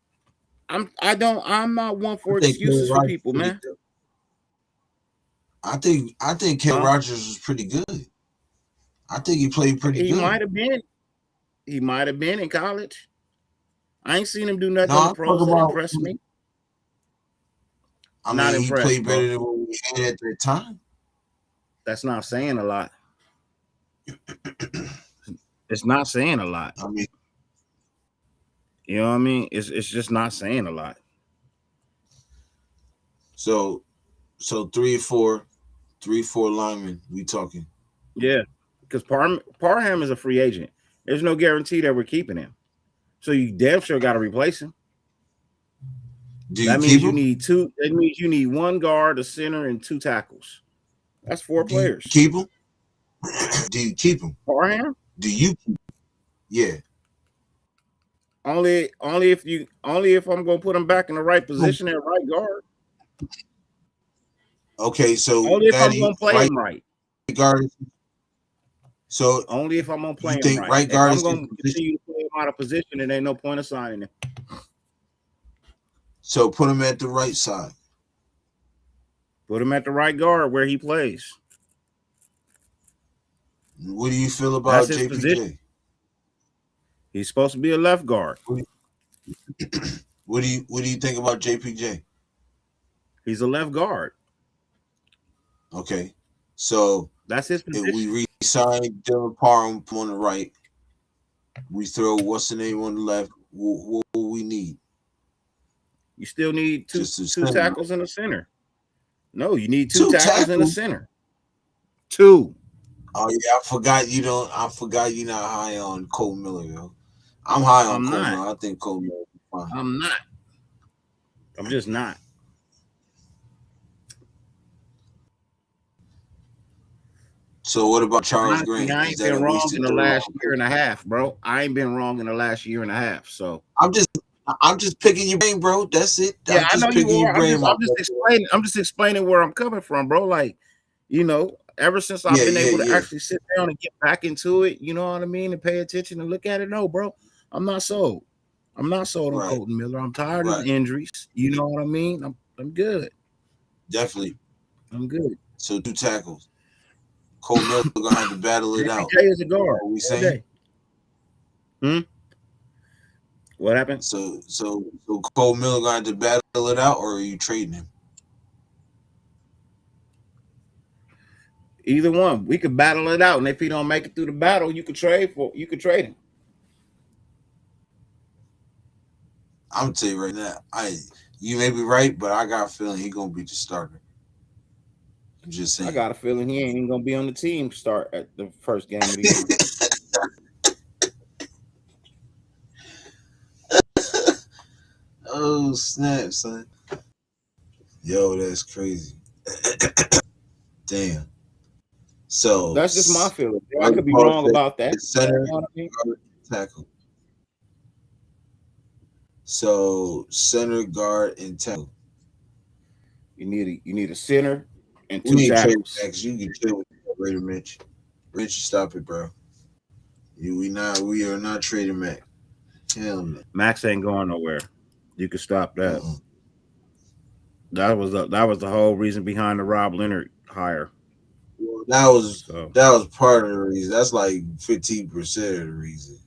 I'm not one I for think Caleb excuses for Rogers people, pretty man. good. I think Caleb Huh? Rogers was pretty good. I think he played pretty He good. might have been. He might have been in college. I ain't seen him do nothing No, on the I'm pros talking that about. impressed me. I Not mean, he impressed, played better bro. than what we had at that time. That's not saying a lot. It's not saying a lot. I mean, You know what I mean? It's just not saying a lot. so three or four linemen. We talking. Yeah, because Parham is a free agent. There's no guarantee that we're keeping him. So you damn sure got to replace him. Do you That keep means you him? need two. That means you need one guard, a center, and two tackles. That's 4 Do you players. keep him? Do you keep him? Parham? Do you? Yeah. Only if I'm gonna put him back in the right position at right guard. Okay, so Only if I'm Maddie, gonna play right him right. guard. So Only if I'm gonna play you him think right. right If guard I'm is gonna in position? continue to play him out of position, then ain't no point of signing him. So put him at the right side. Put him at the right guard where he plays. What do you feel That's about his JPJ? position. He's supposed to be a left guard. What do you think about JPJ? He's a left guard. Okay, so That's his if position. we re-sign Dylan Parham on the right, we throw what's the name on the left. What we need? You still need two Just a two center. tackles and a center. No, you need two Two tackles and a tackles. center. Two. Oh yeah, I forgot you don't. I forgot you're not high on Cole Miller, yo. I'm high on I'm Cole not. Miller. I think Cole Miller is fine. I'm not. I'm just not. So what about Charles Honestly, Green? I Is ain't that a been wrong wasted in the third last round year pick? and a half, bro. I ain't been wrong in the last year and a half. So I'm just picking your brain, bro. That's it. yeah, I'm I just know you picking your are. I'm brain, just my I'm just brother. explaining. I'm just explaining where I'm coming from, bro. Like, ever since I've Yeah, been able to yeah. actually sit down and get back into it, you know what I mean, and pay attention and look at it. No, bro, I'm not sold. I'm not sold on Right, Colton Miller. I'm tired of right. the injuries. You know what I mean? I'm good. Definitely. I'm good. So 2 tackles. Cole Miller gonna have to battle it out. JPJ is a guard What we all saying? day. What happened? So Cole Miller gonna have to battle it out, or are you trading him? Either one. We could battle it out, and if he don't make it through the battle, you could trade him. I'm gonna tell you right now. You may be right, but I got a feeling he gonna be the starter. I'm just I saying. got a feeling he ain't even gonna be on the team start at the first game of the year. Oh snap, son! Yo, that's crazy. Damn. So That's just my feeling. I right could be guard, wrong about that. center, You know what I mean? guard, tackle. So center, guard, and tackle. You need a center and We 2 need trade tackles. backs. You can chill with Raider Mitch. Rich, stop it, bro. We are not trading Mac. Hell no. Max ain't going nowhere. You could stop that. Uh-uh. That was the whole reason behind the Rob Leonard hire. Well, So that was part of the reason. That's like 15% of the reason.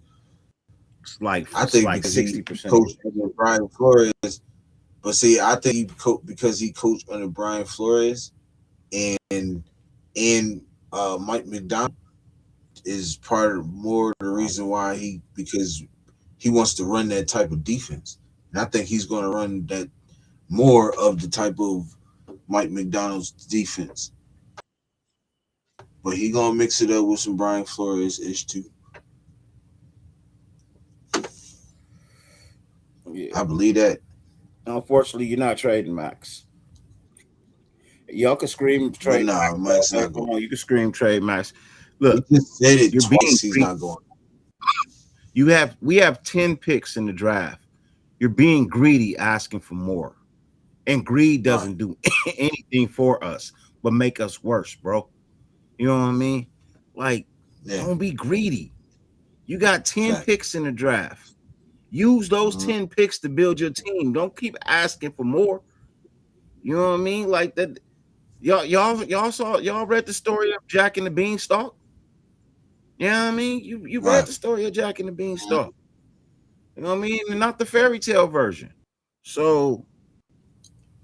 I it's think like because he 60%. coached under Brian Flores. But see, I think because he coached under Brian Flores and Mike McDonald is part of more the reason why because he wants to run that type of defense. And I think he's going to run that more of the type of Mike McDonald's defense. But he going to mix it up with some Brian Flores ish too. Yeah. I believe that. Unfortunately, you're not trading Max. Y'all can scream But trade nah, Max. Mike's not going. Come on, you can scream trade Max. He Look, just said it you're being twice. He's greedy. not going. We have 10 picks in the draft. You're being greedy, asking for more. And greed doesn't do anything for us but make us worse, bro. You know what I mean? Like, don't be greedy. You got 10 picks in the draft. Use those 10 picks to build your team. Don't keep asking for more. You know what I mean? Like that. Y'all read the story of Jack and the Beanstalk? You know what I mean? You read the story of Jack and the Beanstalk. You know what I mean? And not the fairy tale version. So,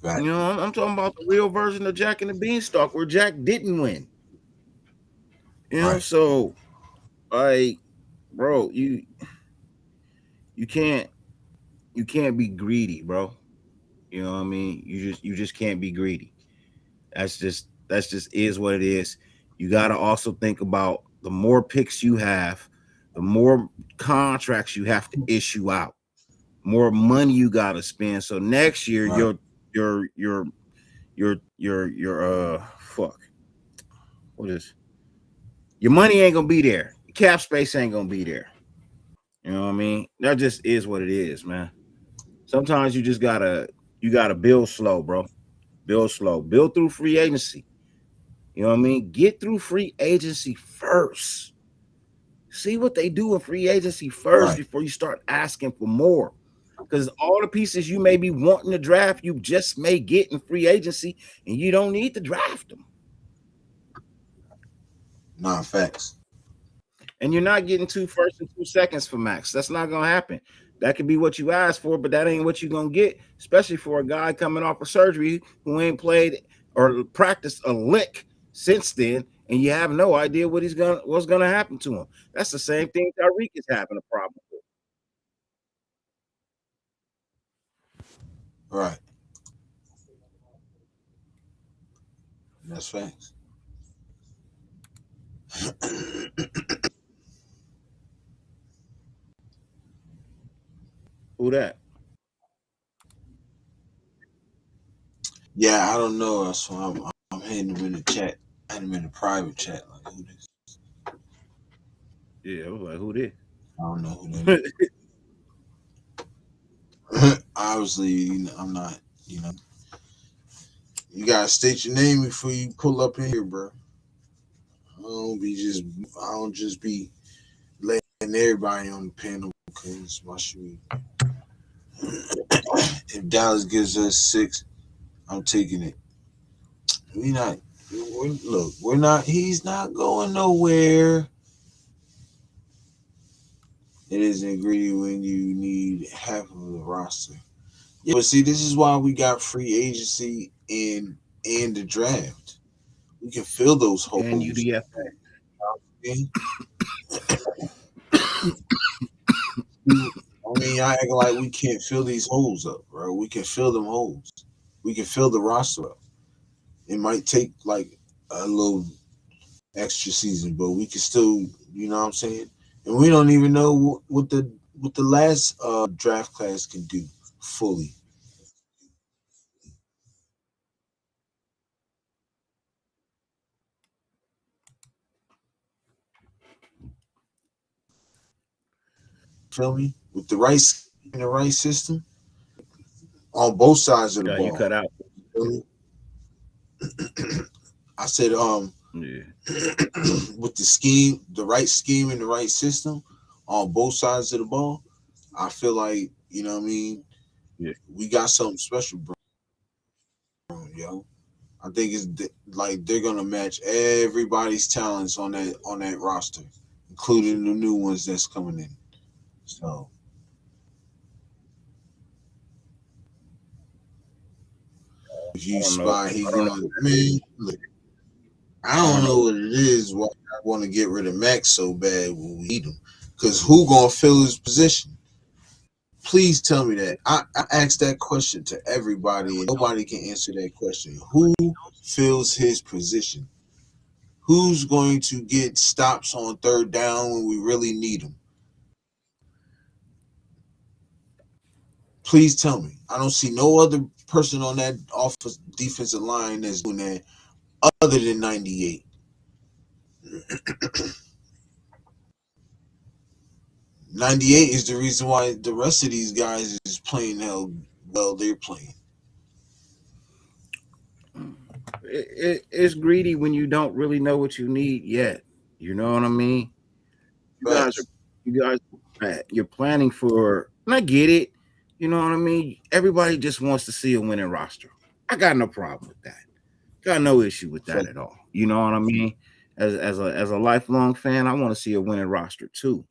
I'm talking about the real version of Jack and the Beanstalk where Jack didn't win. You know, so like, bro, you can't be greedy, bro. You know what I mean? You just can't be greedy. That's just is what it is. You got to also think about the more picks you have, the more contracts you have to issue out, more money you got to spend. So next year, your fuck, what is your money ain't gonna be there. Your cap space ain't gonna be there. You know what I mean? That just is what it is, man. Sometimes you gotta build slow, bro. Build slow. Build through free agency. You know what I mean? Get through free agency first. See what they do in free agency first Right. before you start asking for more. Because all the pieces you may be wanting to draft, you just may get in free agency, and you don't need to draft them. Nah, facts. And you're not getting 2 firsts and 2 seconds for Max. That's not gonna happen. That could be what you asked for, but that ain't what you're gonna get, especially for a guy coming off of surgery who ain't played or practiced a lick since then, and you have no idea what's gonna happen to him. That's the same thing Tyreek is having a problem with. Right. That's facts. Who that? Yeah, I don't know. That's why I'm hitting them in the chat. Hitting them in the private chat. Like, who this? Yeah, I was like, who this? I don't know who that. Obviously, I'm not. You know, you gotta state your name before you pull up in here, bro. I don't just be letting everybody on the panel because my shoe. If Dallas gives us 6, I'm taking it. We not. Look, we're not. He's not going nowhere. It isn't greedy when you need half of the roster. Yeah, but see, this is why we got free agency and the draft. We can fill those And holes. UDFA. Okay? I mean, I act like we can't fill these holes up, bro. We can fill them holes. We can fill the roster up. It might take like a little extra season, but we can still, you know what I'm saying? And we don't even know what the last draft class can do fully. Feel me? With the right in the right system on both sides of the Yeah, you ball. cut out. I said, Yeah, with the scheme, the right scheme and the right system on both sides of the ball, I feel like, you know what I mean, yeah. we got something special, bro. Yo, I think like they're gonna match everybody's talents on that roster, including the new ones that's coming in. So if I you don't know. spy, he I don't know. going, man. Look, I I don't don't know know. what it is. Why I want to get rid of Max so bad when we need him? Because who gonna fill his position? Please tell me that. I asked that question to everybody, and nobody can answer that question. Who fills his position? Who's going to get stops on third down when we really need them? Please tell me. I don't see no other person on that defensive line that's doing that other than 98. 98 is the reason why the rest of these guys is playing how well they're playing. It's greedy when you don't really know what you need yet. You know what I mean? You guys are Facts. you guys you're planning for, and I get it. You know what I mean? Everybody just wants to see a winning roster. I got no problem with that. Got no issue with that Facts. at all. You know what I mean? As a lifelong fan, I want to see a winning roster too.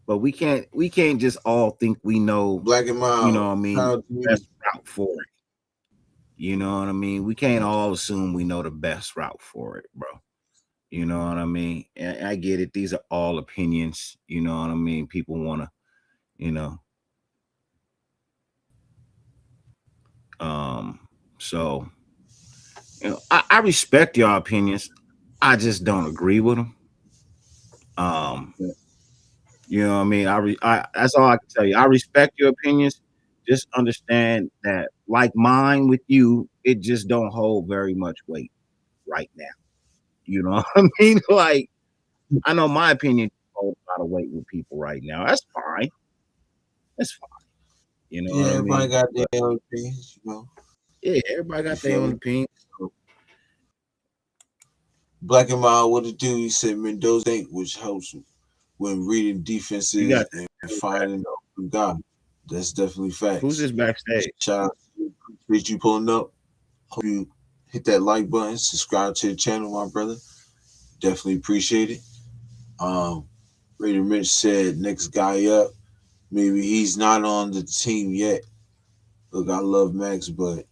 But we can't just all think we know, Black and you know mild. what I mean, Proud the best community. route for it. You know what I mean? We can't all assume we know the best route for it, bro. You know what I mean? And I get it. These are all opinions. You know what I mean? People want to, you know. Um, so I respect your opinions. I just don't agree with them. Um, you know what I mean? I that's all I can tell you. I respect your opinions. Just understand that, like mine with you, it just don't hold very much weight right now. You know what I mean? Like, I know my opinion holds a lot of weight with people right now. That's fine. That's fine. You know Yeah, what I everybody mean? got But their own opinions, you know. yeah, everybody You got their feel own me? opinion. So, Black and Mild, what it do? He said Mendoza ain't, which helps when reading You defenses got and finding the open guy. That's definitely who's facts. this backstage? Shout out to you. Appreciate you pulling up. Hope you hit that like button, subscribe to the channel, my brother. Definitely appreciate it. Um, Raider Mitch said next guy up. Maybe he's not on the team yet. Look, I love Max, but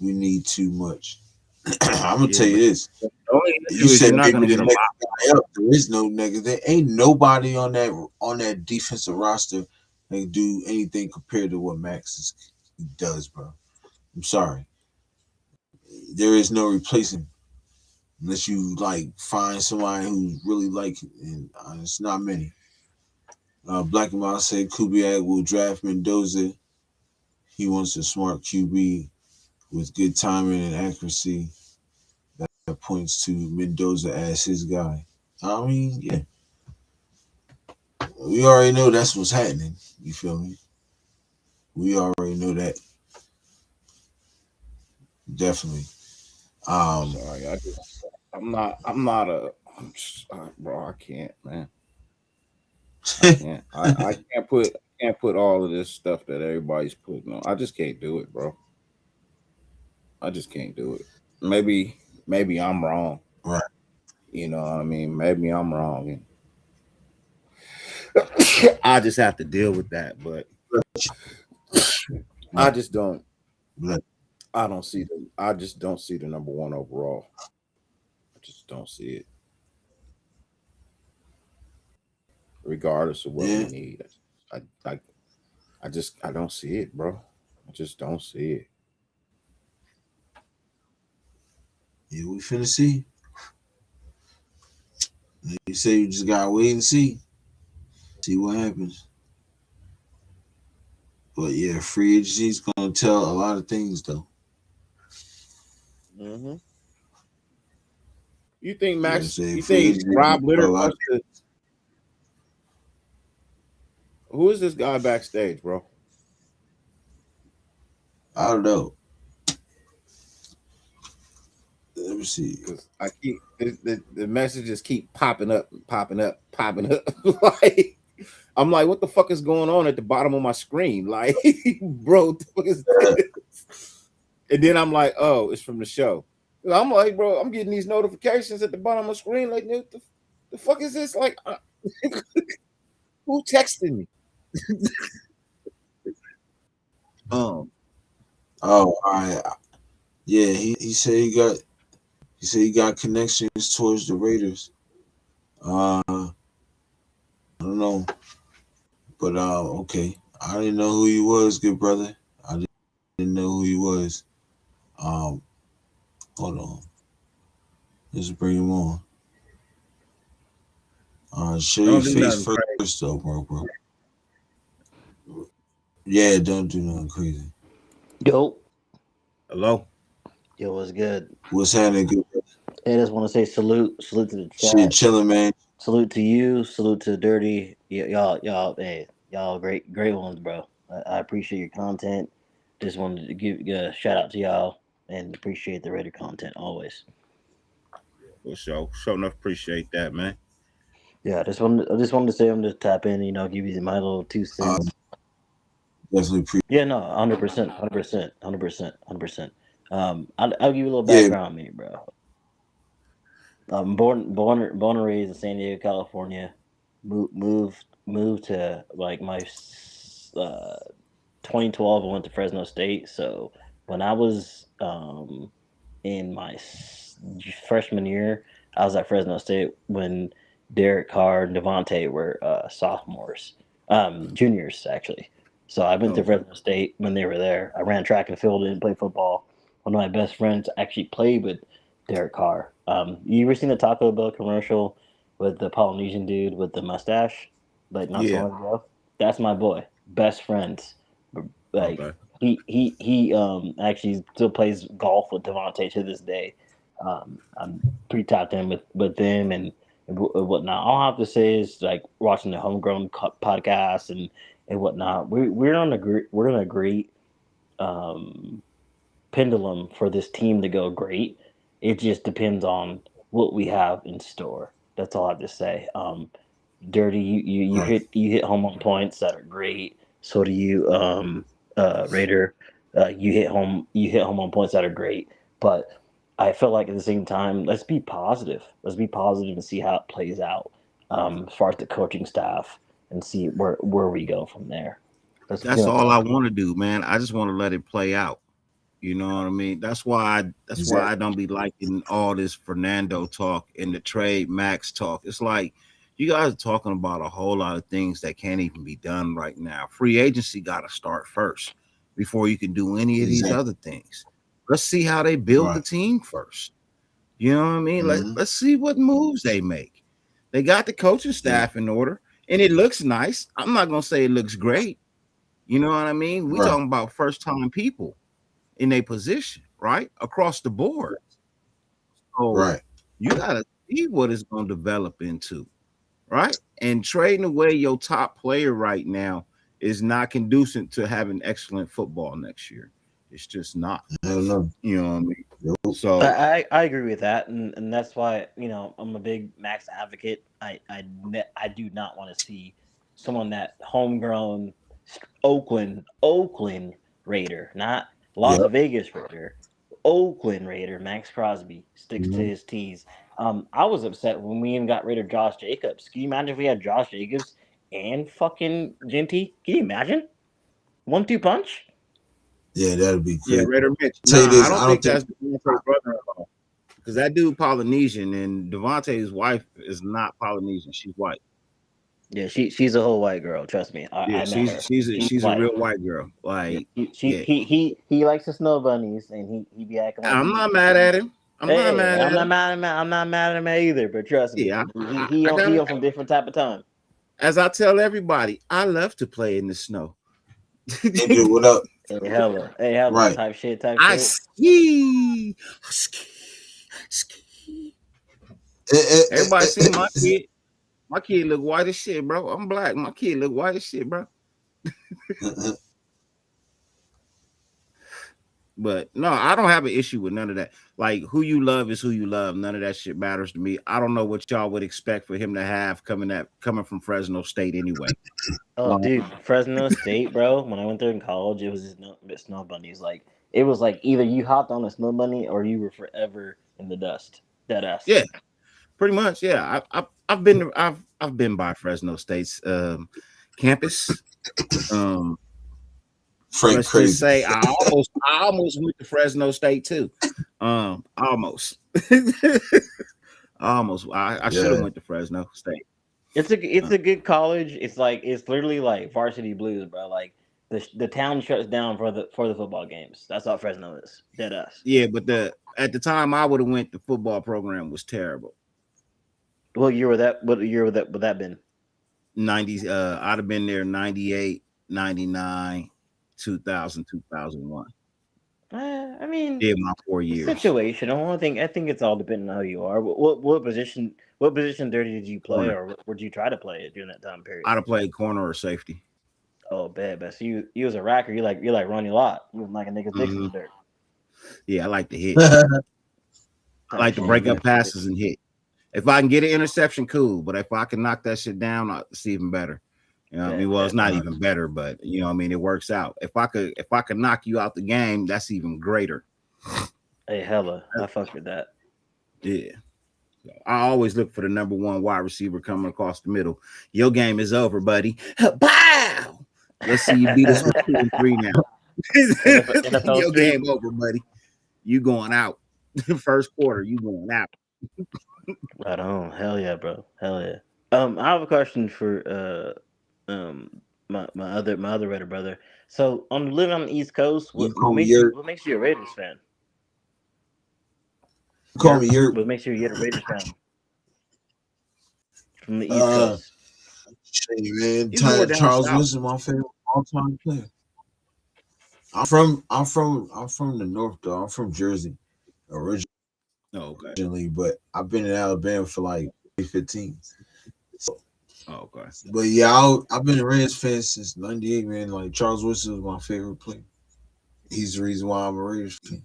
we need too much. I'm gonna Yeah, tell you but this. the only You issue is said you're not maybe gonna the get a next lot. guy up. There is no nigga. There ain't nobody on that defensive roster that can do anything compared to what does, bro. I'm sorry. There is no replacing unless you like find somebody who really like it, and it's not many. Black and Miles said Kubiak will draft Mendoza. He wants a smart QB with good timing and accuracy. That points to Mendoza as his guy. I mean, yeah, we already know that's what's happening. You feel me? We already know that. Definitely. Um, Sorry, I'm not bro, I can't, man. I can't. I can't put all of this stuff that everybody's putting on. I just can't do it, bro. I just can't do it. Maybe I'm wrong. right. You know what I mean? Maybe I'm wrong. I just have to deal with that. But I Right. just don't. Right. I don't see the. I just don't see the number one overall. I just don't see it, regardless of what we Yeah. need. I I don't see it, bro. I just don't see it. Yeah, we finna see. You say you just gotta wait and see. See what happens. But yeah, free agency's gonna tell a lot of things though. Hmm. You think You know what I'm Max? saying? You Free think agency gonna Rob tell Litter a lot. wants to? Who is this guy backstage, bro? I don't know. Let me see. Because I keep the messages keep popping up, popping up, popping up. Like I'm like, what the fuck is going on at the bottom of my screen? Like, bro, what the fuck is this? And then I'm like, oh, it's from the show. I'm like, bro, I'm getting these notifications at the bottom of my screen. Like, the fuck is this? Like, who texted me? Um, Oh, all right. Yeah, he said he got connections towards the Raiders. I don't know, but okay. I didn't know who he was, good brother. I didn't know who he was. Um, hold on. Let's bring him on. Show your don't do face nothing first, though, bro. Yeah, don't do nothing crazy. Yo, hello. yo, what's good? What's happening, good brother? Hey, I just want to say salute to the Shit, chat, chilling, man. salute to you, salute to Dirty, y'all, hey, y'all, great ones, bro. I appreciate your content. Just wanted to give a shout out to y'all and appreciate the Raider content always. For sure, sure enough. Appreciate that, man. Yeah, I just wanted to say I'm just tap in, give you my little two Uh, cents. definitely pre. Yeah, no, 100%, 100%, 100%, 100%. I'll give you a little Yeah, background on me, bro. Born and raised in San Diego, California. Moved to like my 2012. I went to Fresno State. So when I was in my freshman year, I was at Fresno State when Derek Carr and Devontae were sophomores, juniors actually. So I went to Okay. Fresno State when they were there. I ran track and field, didn't play football. One of my best friends actually played with Derek Carr. You ever seen the Taco Bell commercial with the Polynesian dude with the mustache, like not so Yeah. long ago? That's my boy. Best friends. Like Okay. he actually still plays golf with Devontae to this day. I'm pretty tapped in with them and whatnot. All I have to say is like watching the homegrown podcasts and whatnot. We're on a great um, pendulum for this team to go great. It just depends on what we have in store. That's all I have to say. Dirty, Right. you hit home on points that are great. So do you, Raider. You hit home on points that are great. But I feel like at the same time, let's be positive. Let's be positive and see how it plays out. As far as the coaching staff and see where we go from there. That's pretty That's much all all. I want to do, man. I just want to let it play out. You know what I mean? That's why I Exactly. don't be liking all this Fernando talk and the trade Max talk. It's like you guys are talking about a whole lot of things that can't even be done right now. Free agency got to start first before you can do any of these Exactly. other things. Let's see how they build the Right. team first. You know what I mean? Mm-hmm. Let's see what moves they make. They got the coaching Yeah. staff in order, and it looks nice. I'm not gonna say it looks great. You know what I mean? We Right. talking about first time people in a position, right? Across the board. So Right. you gotta see what it's gonna develop into, right? And trading away your top player right now is not conducive to having excellent football next year. It's just not. I don't know. You know what I mean? Nope. So I agree with that, and that's why I'm a big Max advocate. I do not want to see someone that homegrown Oakland Raider, not Las Yeah. Vegas Raider, Oakland Raider. Max Crosby sticks to mhm. his T's. I was upset when we even got rid of Josh Jacobs. Can you imagine if we had Josh Jacobs and fucking Genty? Can you imagine 1-2 punch? Yeah, that'd be Yeah, crazy. Raider Mitch. Tell you Nah, I this, don't I don't think think. that's Devontae's brother-in-law because that dude Polynesian and Devontae's wife is not Polynesian. She's white. Yeah, she's a whole white girl. Trust me, Yeah, I met she's her. she's a, She's she's a white. real white girl. Yeah, Like, yeah, he likes the snow bunnies, and he be acting like I'm he. not mad at him. I'm not Hey, mad I'm at not him. mad at him. I'm not mad at him either. But trust me, Yeah, he I on he got. on some different type of time. As I tell everybody, I love to play in the snow. Andrew, what up? Hey hella Right. I type shit. ski, ski. Everybody see my kid. My kid look white as shit, bro. I'm black. My kid look white as shit, bro. But no, I don't have an issue with none of that. Like who you love is who you love. None of that shit matters to me. I don't know what y'all would expect for him to have coming from Fresno State anyway. Oh, Um, dude, Fresno State, bro. When I went there in college, it was just no snow bunnies. Like it was like either you hopped on a snow bunny or you were forever in the dust. Dead ass. yeah, pretty much. Yeah, I've been by Fresno State's campus. Um, Frank let's just crazy. say I almost went to Fresno State too. Almost. Almost. I should have Yeah. went to Fresno State. It's a good college. It's like it's literally like varsity blues, bro. Like the town shuts down for the football games. That's all Fresno is. Dead ass. Yeah, but the at the time I would have went, the football program was terrible. What year would that? What year would that been? 90s, I'd have been there 98, 99, 2000, 2001. I mean, Did my 4 years. situational. I think it's all depending on how you are. What position dirty did you play, Corner. or what did you try to play during that time period? I'd have played corner or safety. Oh, bad. So you was a racker. You like Ronnie Lott. You was knocking niggas dicks in Hmm. the dirt. Yeah, I like to hit. I Type like to shit. break up passes and hit. If I can get an interception, cool. But if I can knock that shit down, it's even better. You know what I mean? Well, it's not Right. even better, but you know what I mean, it works out. If I could knock you out the game, that's even greater. Hey, hella. I fuck with that. Yeah. I always look for the number one wide receiver coming across the middle. Your game is over, buddy. Bow. Let's see you beat us with 2 and 3 now. NFL Your Street. game over, buddy. You going out. First quarter, you going out. Right on. Hell yeah, bro. Hell yeah. I have a question for my other Raider brother. So on living on the East Coast, You what call what me makes you Yurp. what makes you a Raiders fan? You call Yerp. me Yurp. What makes you get a Raiders fan from the East Uh, Coast? shit, man. He's more down Charles south. Winston, my favorite all-time player. I'm from the north though. I'm from Jersey, originally. Oh, okay. but I've been in Alabama for like 15. So, Oh, okay. but yeah, I've been a Rams fan since '98, man. Like Charles Woodson was my favorite player. He's the reason why I'm a Raiders fan.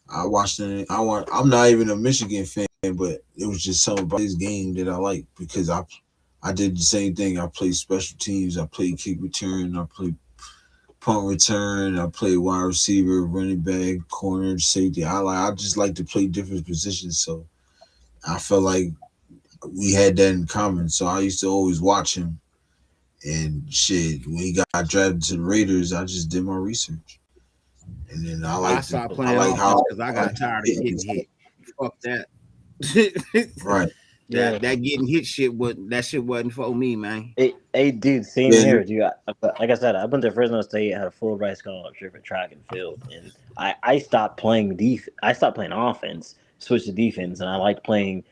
I watched it. I'm not even a Michigan fan, but it was just something about this game that I like because I did the same thing. I played special teams. I played kick return. I played punt return. I played wide receiver, running back, corner, safety. I just like to play different positions. So I felt like we had that in common. So I used to always watch him. And shit, when he got drafted to the Raiders, I just did my research. And then I stopped I playing like offense how because I got tired of getting hit. Fuck that. right. Yeah. That getting hit shit wasn't for me, man. Hey, dude, same Yeah, here, dude. Like I said, I went to Fresno State, had a full ride scholarship for track and field, and I stopped playing I stopped playing offense, switched to defense, and I liked playing,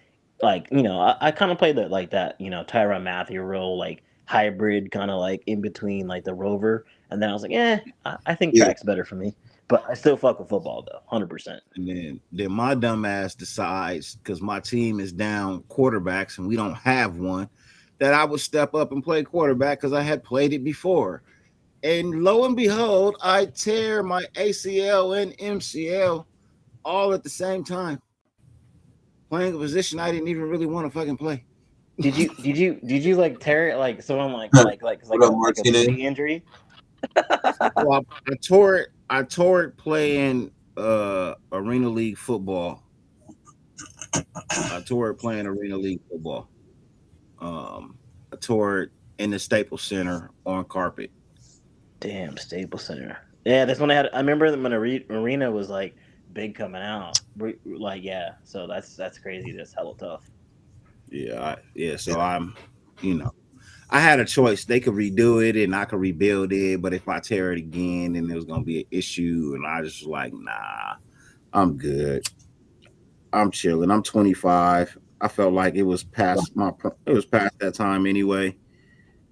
like I kind of played like that, Tyrann Mathieu role, like hybrid, kind of like in between, like the rover, and then I was like, I think yeah. track's better for me, but I still fuck with football though, 100%. And then my dumb ass decides because my team is down quarterbacks and we don't have one, that I would step up and play quarterback because I had played it before. And lo and behold, I tear my ACL and MCL all at the same time, playing a position I didn't even really want to fucking play. Did you like tear it like someone What up, like a Martinez? big injury? Well, I tore it. I tore it playing arena league football. I tore it playing arena league football. I tore it in the Staples Center on carpet. Damn, Staples Center. Yeah, that's when I had. I remember when Arena was like big coming out. Like, yeah, so that's crazy. That's hella tough. Yeah. So you know, I had a choice. They could redo it and I could rebuild it, but if I tear it again, then there was gonna be an issue. And I just was like, nah, I'm good. I'm chilling. I'm 25. I felt like it was past that time anyway.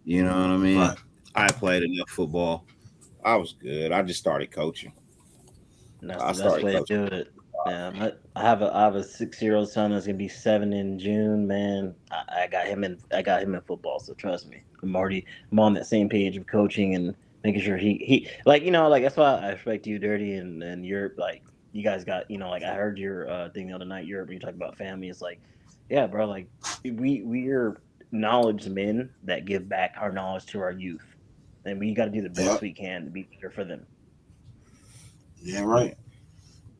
You know what I mean? Right. I played enough football. I was good. I just started coaching. And that's I the best started way to coaching. do it. Yeah, I have a 6-year-old son that's gonna be 7 in June. Man, I got him in football. So trust me, I'm on that same page of coaching and making sure he like like that's why I respect you, Dirty, and Europe. Like you guys got like I heard your thing the other night, Europe. When you talk about family, it's like, yeah, bro. Like we're knowledge men that give back our knowledge to our youth, and we got to do the best Yep. we can to be there for them. Yeah, right.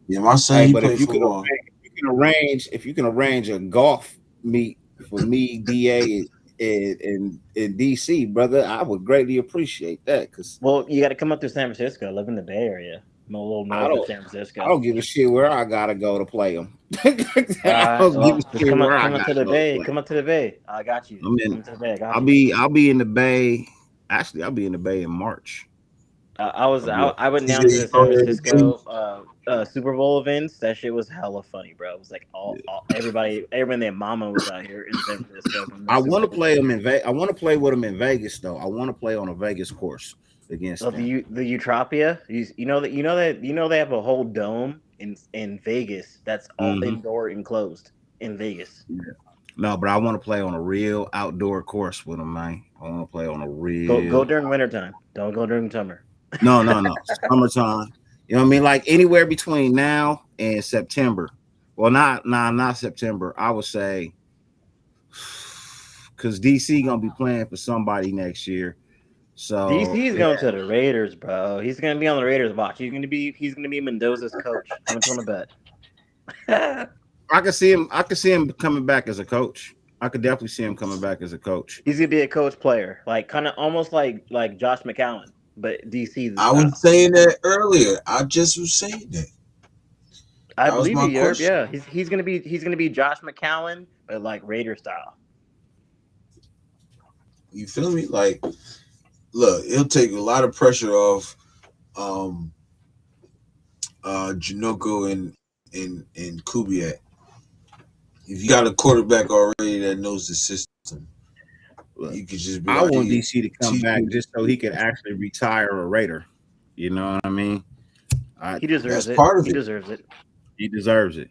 Yeah, my son Hey, he but played football. if you can arrange a golf meet for me, DA, and DC, brother, I would greatly appreciate that because Well, you got to come up to San Francisco. I live in the Bay Area. I'm a little I north of don't San I Francisco. don't give a shit where I gotta go to play them. All I right. don't give Well, a just shit where I come up to gotta the go to Bay. play. Come up to the Bay. I got you. I'm in. Come to the Bay. I got you. I'll be in the Bay. Actually, I'll be in the Bay in March. I I'll be up. I went He down said to he the San already Francisco Super Bowl events. That shit was hella funny, bro. It was like everybody and their mama was out here in San Francisco from the I want Super to Bowl. play them in Vegas. I want to play with them in Vegas though. I want to play on a Vegas course against So them. the Utropia, you know they have a whole dome in Vegas that's all Hmm. indoor enclosed in Vegas. No, but I want to play on a real outdoor course with them, man. I want to play on a Go real. during wintertime. Don't go during summer. No. Summertime. You know what I mean? Like anywhere between now and September. Well, not September. I would say because DC gonna be playing for somebody next year. So DC's yeah, going to the Raiders, bro. He's gonna be on the Raiders watch. He's gonna be Mendoza's coach. How much you want to bet? I could see him. I could see him coming back as a coach. I could definitely see him coming back as a coach. He's gonna be a coach player, like kind of almost like Josh McCown, but DC the I was style. saying that earlier. I just was saying that. I That was believe my you, Europe. question. Yeah, he's gonna be Josh McCown, but like Raider style. You feel me? Like, look, it'll take a lot of pressure off um Janoko and Kubiak. If you got a quarterback already that knows the system, Look, you could just be I like, want hey, DC to come teach back me. just so he could actually retire a Raider. You know what I mean? I He deserves That's it. part of He it. deserves it. He deserves it.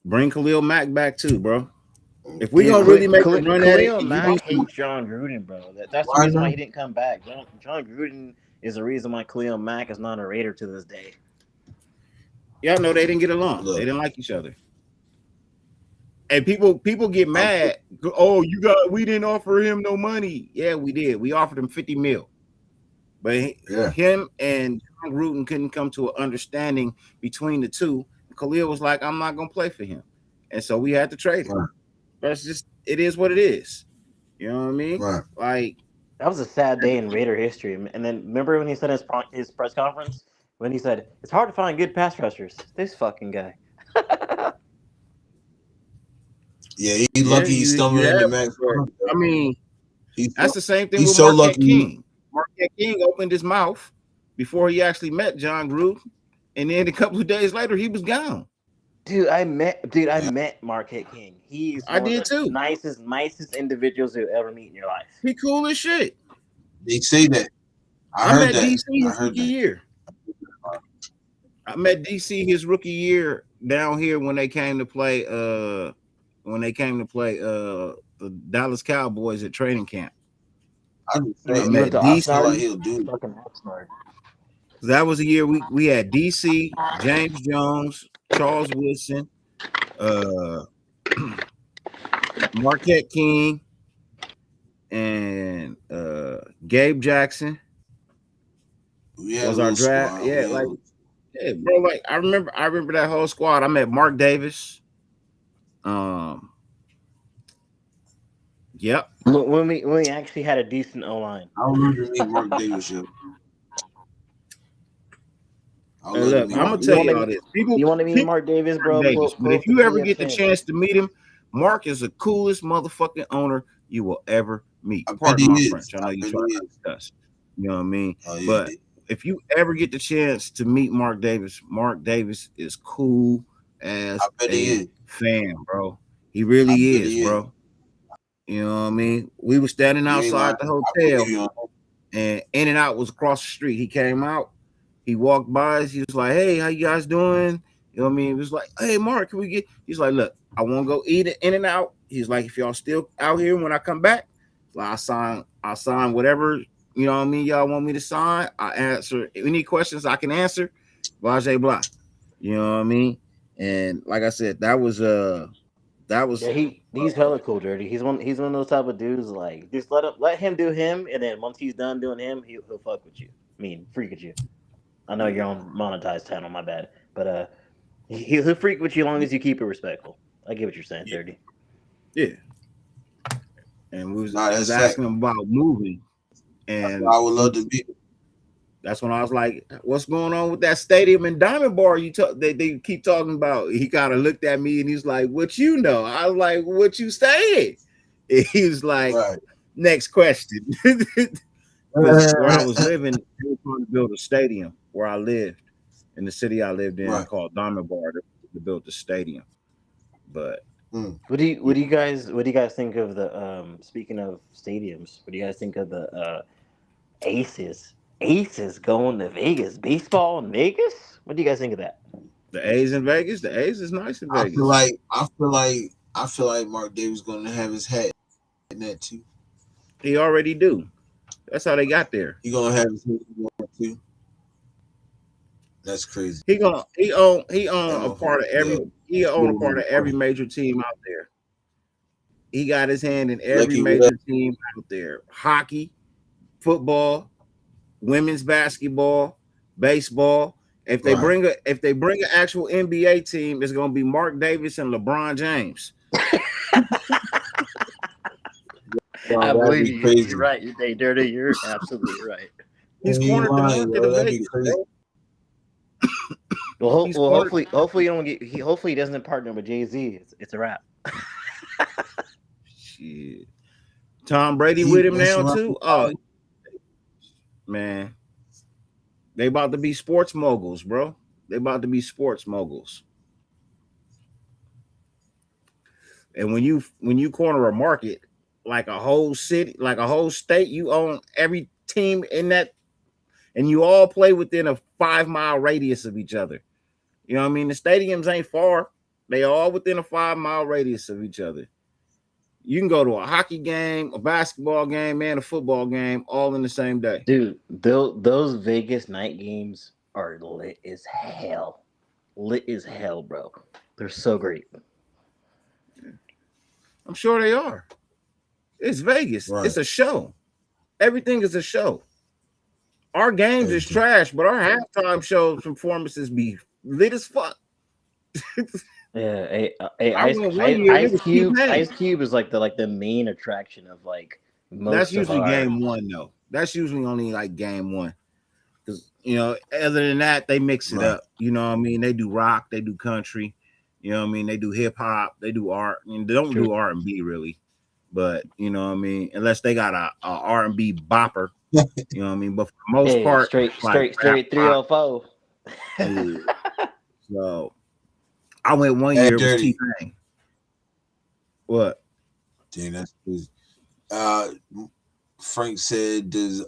Bring Khalil Mack back too, bro. If we gonna really make a run at it, Khalil you Mack need hates John Gruden, bro. That's the reason why he didn't come back. John Gruden is the reason why Khalil Mack is not a Raider to this day. Y'all know they didn't get along. Look. They didn't like each other. And people get mad. Oh, we didn't offer him no money. Yeah, we did. We offered him 50 mil. But him and John Gruden couldn't come to an understanding between the two. Khalil was like, I'm not gonna play for him. And so we had to trade him. Right. That's just, it is what it is. You know what I mean? Right. Like, that was a sad day in Raider history. And then remember when he said his press conference when he said it's hard to find good pass rushers. This fucking guy. Yeah, he's lucky he's stumbling into Max. I mean, that's the same thing with Marquette King. Marquette King opened his mouth before he actually met John Gruden, and then a couple of days later he was gone. Dude, I met Marquette King. He's one of the nicest individuals you'll ever meet in your life. He cool as shit. They say that. I met DC his rookie year. I met DC his rookie year down here when they came to play the Dallas Cowboys at training camp. I met DC. That was a year we had DC, James Jones, Charles Woodson, Marquette King, and Gabe Jackson. Was our draft. Squad. Yeah, bro, like I remember that whole squad. I met Mark Davis. Yep. When we actually had a decent O-line. I remember meeting Mark Davis. Look, I'm gonna tell you all this. You want to meet Mark Davis, bro? But if you ever get the chance to meet him, Mark is the coolest motherfucking owner you will ever meet. Pardon my French. I know you try to discuss. You know what I mean? But if you ever get the chance to meet Mark Davis is cool as a fan, bro. He really is, bro. You know what I mean? We were standing outside the hotel, and In-N-Out was across the street. He came out. He walked by us. He was like, "Hey, how you guys doing?" You know what I mean? It was like, "Hey, Mark, can we get?" He's like, "Look, I want to go eat it In-N-Out." He's like, "If y'all still out here when I come back, like, I'll sign whatever, you know what I mean, y'all want me to sign. I answer any questions I can answer. Blah, blah, blah." You know what I mean? And like I said, that was he's hella cool, Dirty. He's one of those type of dudes, like, just let him do him, and then once he's done doing him, he'll fuck with you. I mean, freak at you. I know you're on monetized channel, my bad. But he'll freak with you as long as you keep it respectful. I get what you're saying, Dirty. Yeah. And we was asking him about moving. And I would love to be. That's when I was like, "What's going on with that stadium in Diamond Bar?" They keep talking about. He kind of looked at me and he's like, "What you know?" I was like, "What you saying?" And he was like, "Next question." Where I was living, they were trying to build a stadium where I lived in the city I lived in called Diamond Bar to build the stadium. But what do you guys think of the speaking of stadiums? What do you guys think of the Aces going to Vegas? Baseball in Vegas? What do you guys think of that? The A's in Vegas? The A's is nice in Vegas. I feel like Mark Davis going to have his hat in that too. He already do. That's how they got there. He gonna have his too. That's crazy. He own a part of every major team out there. He got his hand in every major team out there. Hockey, football, women's basketball, baseball. If they bring an actual NBA team, it's gonna be Mark Davis and LeBron James. I believe you. You're right. Dirty. You're absolutely right. He's cornered the market of Vegas. Well, hopefully you don't get. Hopefully he doesn't partner with Jay-Z. It's a wrap. Shit. Tom Brady with him now too. Oh man, they about to be sports moguls, bro. They about to be sports moguls. And when you corner a market, like a whole city, like a whole state, you own every team in that, and you all play within a 5-mile radius of each other. You know what I mean? The stadiums ain't far. They all within a 5-mile radius of each other. You can go to a hockey game, a basketball game, and a football game all in the same day. Dude, those Vegas night games are lit as hell. Lit as hell, bro. They're so great. I'm sure they are. It's Vegas. Right. It's a show. Everything is a show. Our games is Everything. trash, but our halftime show performances be lit as fuck. Yeah, I went one year, it was T-Pain. Ice Cube is like the main attraction of like most That's of usually our game one, though. That's usually only like game one. Because, other than that, they mix it Right. up. You know what I mean? They do rock, they do country. You know what I mean? They do hip hop, they do art. I mean, they don't do R&B really. But, you know what I mean? Unless they got a R&B bopper. You know what I mean? But for the most part, straight like 304. yeah. So I went one Hey, year, it was Dirty. T-Pain. What? Damn, that's crazy. Frank said, "Does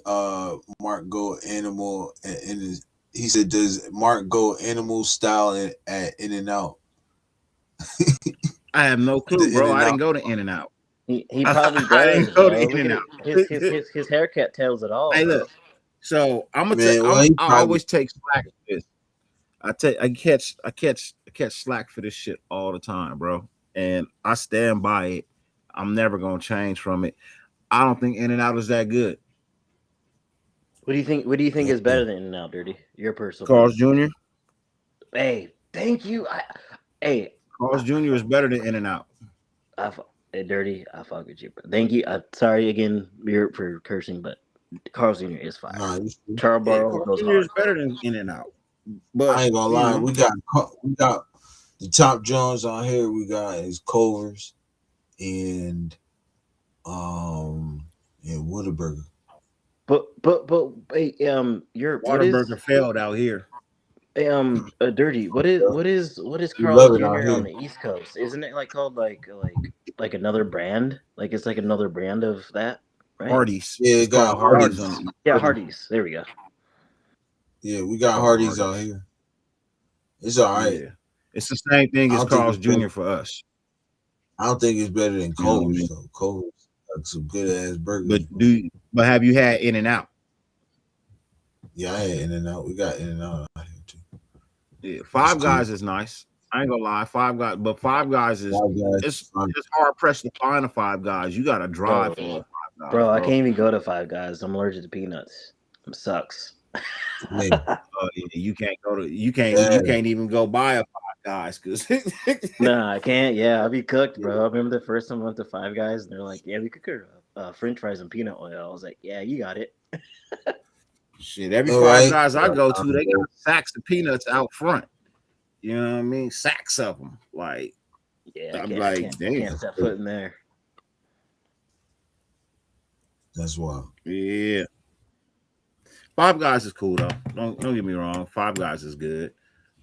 Mark go animal?" And he said, "Does Mark go animal style at In and Out?" I have no clue, The bro. I In-N-Out. didn't go to In and Out. He probably I does, didn't go bro. to Look at In-N-Out. his haircut tells it all. Hey, bro. look. So I'm gonna Man, well, he I probably- always take slack for this. I catch slack for this shit all the time, bro. And I stand by it. I'm never gonna change from it. I don't think In and Out is that good. What do you think? What do you think is better than In-N-Out, Dirty? Your personal. Carl's Jr. Hey, thank you. Hey, Carl's Jr. is better than In and Out. Hey, Dirty, I fuck with you. Bro. Thank you. Sorry again, Yurp, for cursing, but Carl's Jr. is fire. Nah, Charborough goes Jr. hard. is better than In and Out. But I ain't gonna lie. you know, We got the top Jones on here. We got is Culver's and Whataburger. But hey, Yurp, what Whataburger is failed out here. Dirty? What is We Carl's love it Jr. out on here. the East Coast? Isn't it like called like another brand? Like it's like another brand of that, right? Hardee's. Yeah, It's it got called Hardee's. on the Yeah, Hardee's. There we go. Yeah, we got Hardee's out here. It's all right. Yeah. It's the same thing I as don't think Carl's it's better. Jr. for us. I don't think it's better than You know what I Culver's mean? though. Culver's got some good ass burgers. But have you had In and Out? Yeah, I had In and Out. We got In and Out out here too. Yeah, Five It's Guys cool. is nice. I ain't gonna lie, Five Guys, but Five Guys is Five Guys it's is fine. hard pressed to find a Five Guys. You gotta drive for a Five Guys, Bro, I can't even go to Five Guys. I'm allergic to peanuts. It sucks. Man, Yeah, you can't go to you can't even go buy a Five Guys because Nah, I can't. Yeah, I'll be cooked, bro. I remember the first time I went to Five Guys, and they're like, "Yeah, we cook her French fries and peanut oil." I was like, "Yeah, you got it." shit, every All Five right. Guys I go to, they got sacks of peanuts out front. You know what I mean? Sacks of them. Like, Yeah, I'm I like, damn. can't step foot in there. that's wild. Yeah. Five Guys is cool though. Don't get me wrong. Five Guys is good.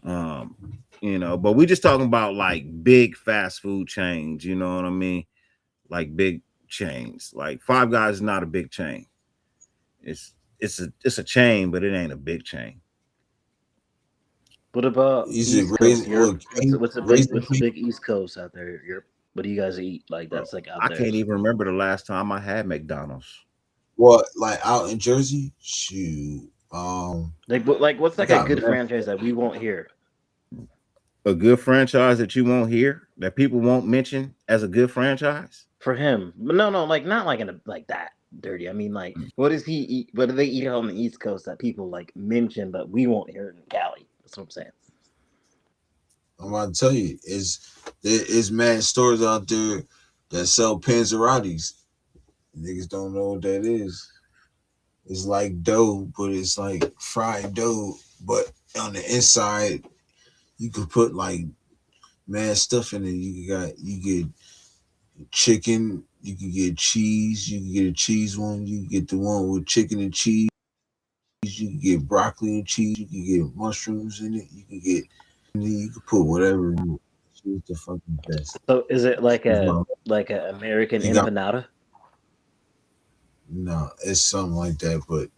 But we just talking about like big fast food chains, you know what I mean? Like big chains. Like Five Guys is not a big chain. It's a chain, but it ain't a big chain. What about Is East it Coast? raising? Europe? What's the big East Coast out there? Europe? What do you guys eat? Like that's like out I there. can't even remember the last time I had McDonald's. What, like out in Jersey? Shoot. Like what's like a good franchise that we won't hear? A good franchise that you won't hear, that people won't mention as a good franchise? For him. But no, like not like in a like that dirty. I mean like what does he eat? What do they eat on the East Coast that people like mention but we won't hear it in Cali? That's what I'm saying. I'm about to tell you, there is mad stores out there that sell panzerottis. Niggas don't know what that is. It's like dough, but it's like fried dough. But on the inside, you could put like mad stuff in it. You get chicken, you can get cheese, you can get a cheese one, you can get the one with chicken and cheese, you can get broccoli and cheese, you can get mushrooms in it, you can put whatever in it. She's the fucking best. So is it like a American empanada? No, it's something like that, but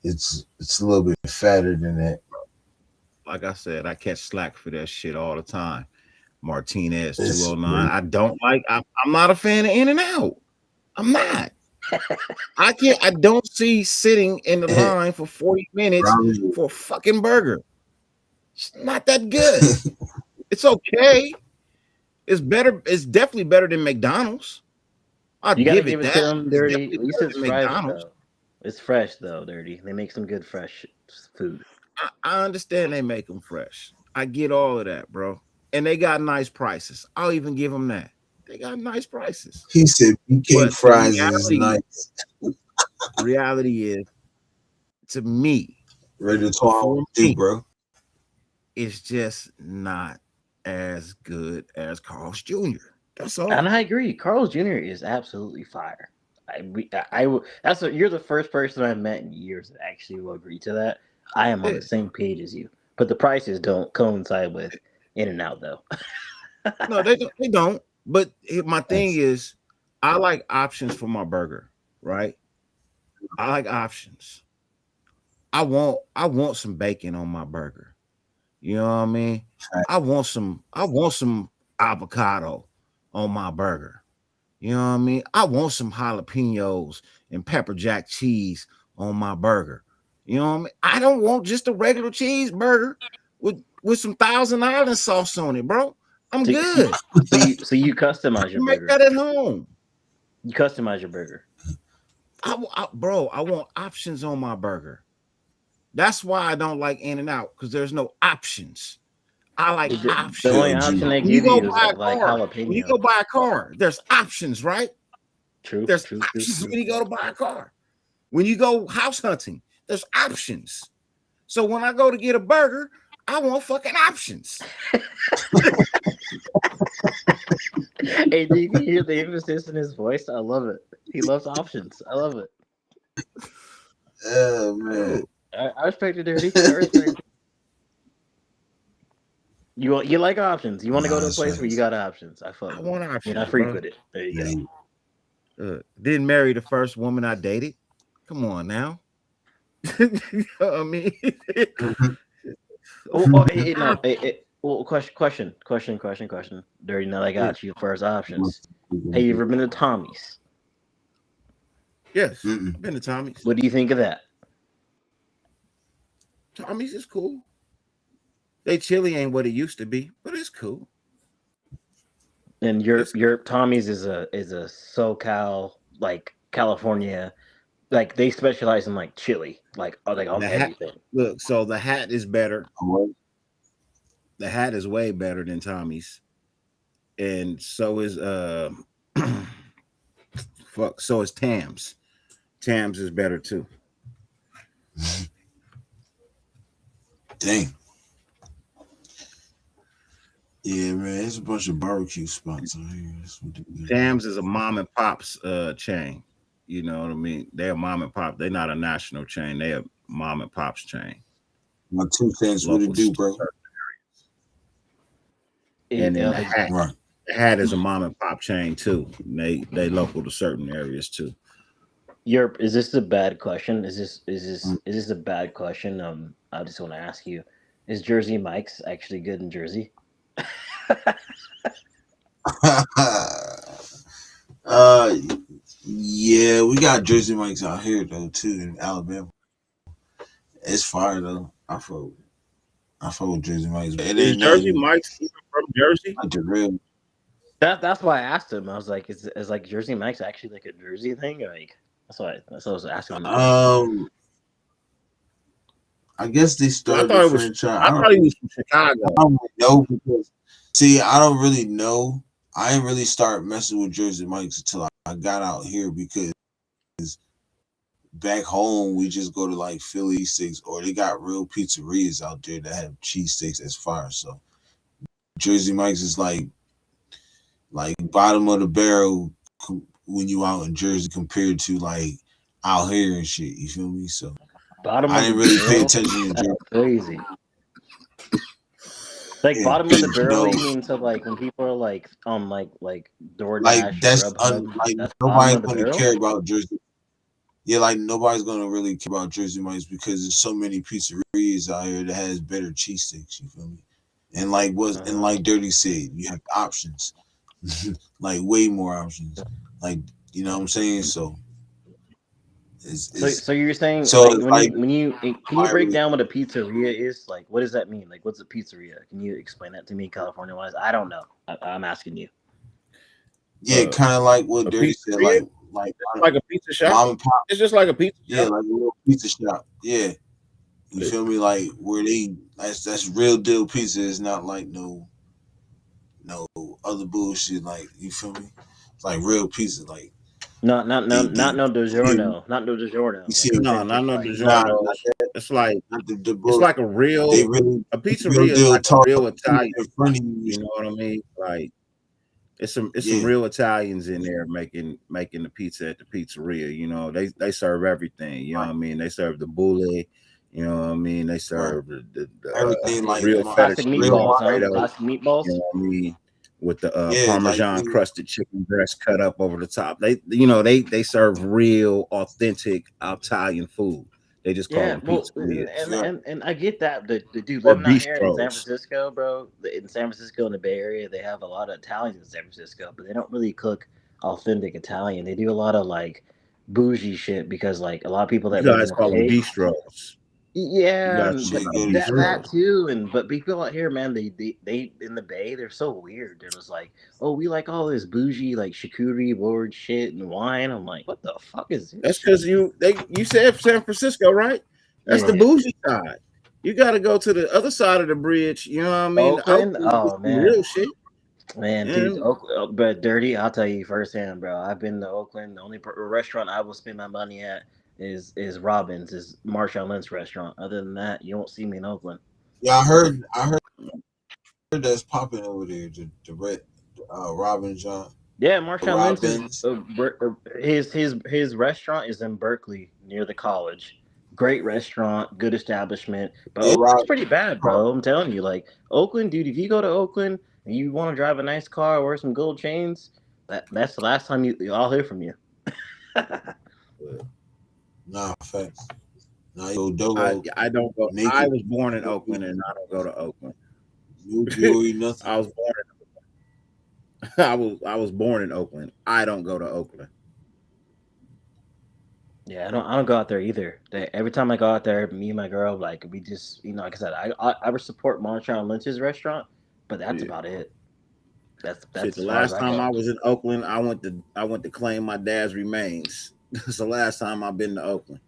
it's a little bit fatter than that. Like I said, I catch slack for that shit all the time. Martinez It's 209. I don't like. I'm not a fan of In-N-Out. I'm not. I can't. I don't see sitting in the line for 40 minutes for a fucking burger. It's not that good. It's okay. It's better. It's definitely better than McDonald's. I'd You gotta give give it it to that. them, It's Dirty. definitely At least better it's than fresh McDonald's. though. It's fresh though, Dirty. They make some good fresh food. I understand they make them fresh. I get all of that, bro. And they got nice prices. I'll even give them that. They got nice prices. He said BK But the fries is nice. reality is, to me, Ready to for talk, me, bro. it's just not as good as Carl's Jr. That's all. And I agree. Carl's Jr. is absolutely fire. You're the first person I've met in years that actually will agree to that. I am on the same page as you, but the prices don't coincide with In-N-Out though. No, they don't. They don't. But my thing is, I like options for my burger, right? I like options. I want some bacon on my burger. You know what I mean? I want some avocado on my burger. You know what I mean? I want some jalapenos and pepper jack cheese on my burger. You know what I mean? I don't want just a regular cheeseburger with some Thousand Island sauce on it, bro. I'm good. So you customize your Make burger. that at home. You customize your burger. Bro, I want options on my burger. That's why I don't like In-N-Out, because there's no options. I like options. The only option they When you give you go is buy a like car, jalapeno. when you go buy a car, there's options, right? True. There's options when you go to buy a car. When you go house hunting, there's options. So when I go to get a burger, I want fucking options. Hey, do you hear the emphasis in his voice? I love it. He loves options. I love it. Oh man. I respect it, Dirty. I respect it. You like options. You want to go to a place where you got options. I want options. I freak with it. There you go. Didn't marry the first woman I dated. Come on now. You know what I mean? Well, question. Dirty, now I got you first options. Have you ever been to Tommy's? Yes, I've been to Tommy's. What do you think of that? Tommy's is cool. They chili ain't what it used to be, but it's cool. And your Tommy's is a SoCal, like California, like they specialize in like chili, like on everything. Look, so the hat is better. The hat is way better than Tommy's, and so is so is Tam's. Tam's is better too. Dang. Yeah, man, it's a bunch of barbecue spots on here. Tam's is a mom and pop's chain. You know what I mean? They're a mom and pop. They're not a national chain. They're a mom and pop's chain. My 2 cents. What it do, bro? And then the hat is a mom and pop chain too. They local to certain areas too. Yurp, is this a bad question? Is this a bad question? I just want to ask you: is Jersey Mike's actually good in Jersey? Yeah, we got Jersey Mike's out here though too in Alabama. It's fire though. I fuck with Jersey Mike's. Is Jersey Mike's even from Jersey? Like the real. That's why I asked him. I was like, is like Jersey Mike's actually like a Jersey thing? Like that's what I was asking him. I guess they started the franchise. I thought he was from Chicago. I don't really know because I don't really know. I didn't really start messing with Jersey Mike's until I got out here because back home we just go to like Philly steaks, or they got real pizzerias out there that have cheesesteaks that's fire. So Jersey Mike's is like bottom of the barrel when you out in Jersey compared to like out here and shit. You feel me? So I didn't really pay attention to Jersey. Crazy. Like bottom of the barrel, you mean to like when people are like on like DoorDash, like that's nobody's gonna care about Jersey. Yeah, like nobody's gonna really care about Jersey Mike's because there's so many pizzerias out here that has better cheesesteaks. You feel me? And like Dirty said, you have options, like way more options. Like you know what I'm saying. So it's So you're saying so like it's like when you can you I break really, down what a pizzeria is? Like, what does that mean? Like, what's a pizzeria? Can you explain that to me, California wise? I don't know. I'm asking you. yeah, kind of like what A Dirty said, pizzeria, like it's like a pizza shop. mom and pop, It's just like a pizza yeah, shop. like a little pizza shop, yeah. You feel me? Like where that's real deal pizza. It's not like no other bullshit. Like you feel me? It's like real pizza. Like Not no yeah, DiGiorno, not no you DiGiorno, see like No, not authentic, no like nah, not DiGiorno's. It's like not the it's bull. like a They real really a real pizzeria is deal like a talk real in Italian. front of you. You know what I mean? Like it's some Yeah, real Italians in there making the pizza at the pizzeria. You know, they serve everything. You know what right, I mean? They serve the bulle. You know what I mean? They right. serve Everything classic like real classic fettuccine real meatballs, huh? alfredo. Classic You meatballs. know what I mean? With the yeah, like Parmesan crusted chicken breast cut up over the top. They serve real authentic Italian food. They just call Yeah, them well, pizzerias yeah, and I get that. The dude or living out here in San bistros. Francisco, bro. In San Francisco in the Bay Area, they have a lot of Italians in San Francisco, but they don't really cook authentic Italian. They do a lot of like bougie shit because like a lot of people You that live in guys the call them state. bistros. You Yeah, guys and, call but shit them go to that bistros. too, and but people out here, man, they in the Bay, they're so weird. They're just like, oh, we like all this bougie like charcuterie board shit and wine. I'm like, what the fuck is this That's shit? because you said San Francisco, right? That's the Yeah, bougie side. You got to go to the other side of the bridge. You know what I mean? Oakland. Oakland is Oh some man, real shit. man, dude, And Oakland, but dirty. I'll tell you firsthand, bro. I've been to Oakland. The only restaurant I will spend my money at is Robin's, is Marshawn Lynch restaurant. Other than that, you won't see me in Oakland. yeah. I heard that's popping over there. The red Robin John Yeah, Marshawn Lynch is Robbins. his restaurant is in Berkeley near the college. Great restaurant, good establishment, but Yeah, Oakland's Rob. pretty bad, bro. I'm telling you, like Oakland, dude. If you go to Oakland and you want to drive a nice car, wear some gold chains, that's the last time I'll hear from you. Nah, facts. Nah, yo, I Dolo I don't go. I naked, was born in no Oakland, and I don't go to Oakland. jewelry, nothing. I was born. I was born in Oakland. I don't go to Oakland. Yeah, I don't go out there either. Every time I go out there, me and my girl, like we just like I said, I would support Marshawn Lynch's restaurant, but that's Yeah. about it. Shit. That's The as far as last I time go. I was in Oakland, I went to claim my dad's remains. That's the last time I've been to Oakland.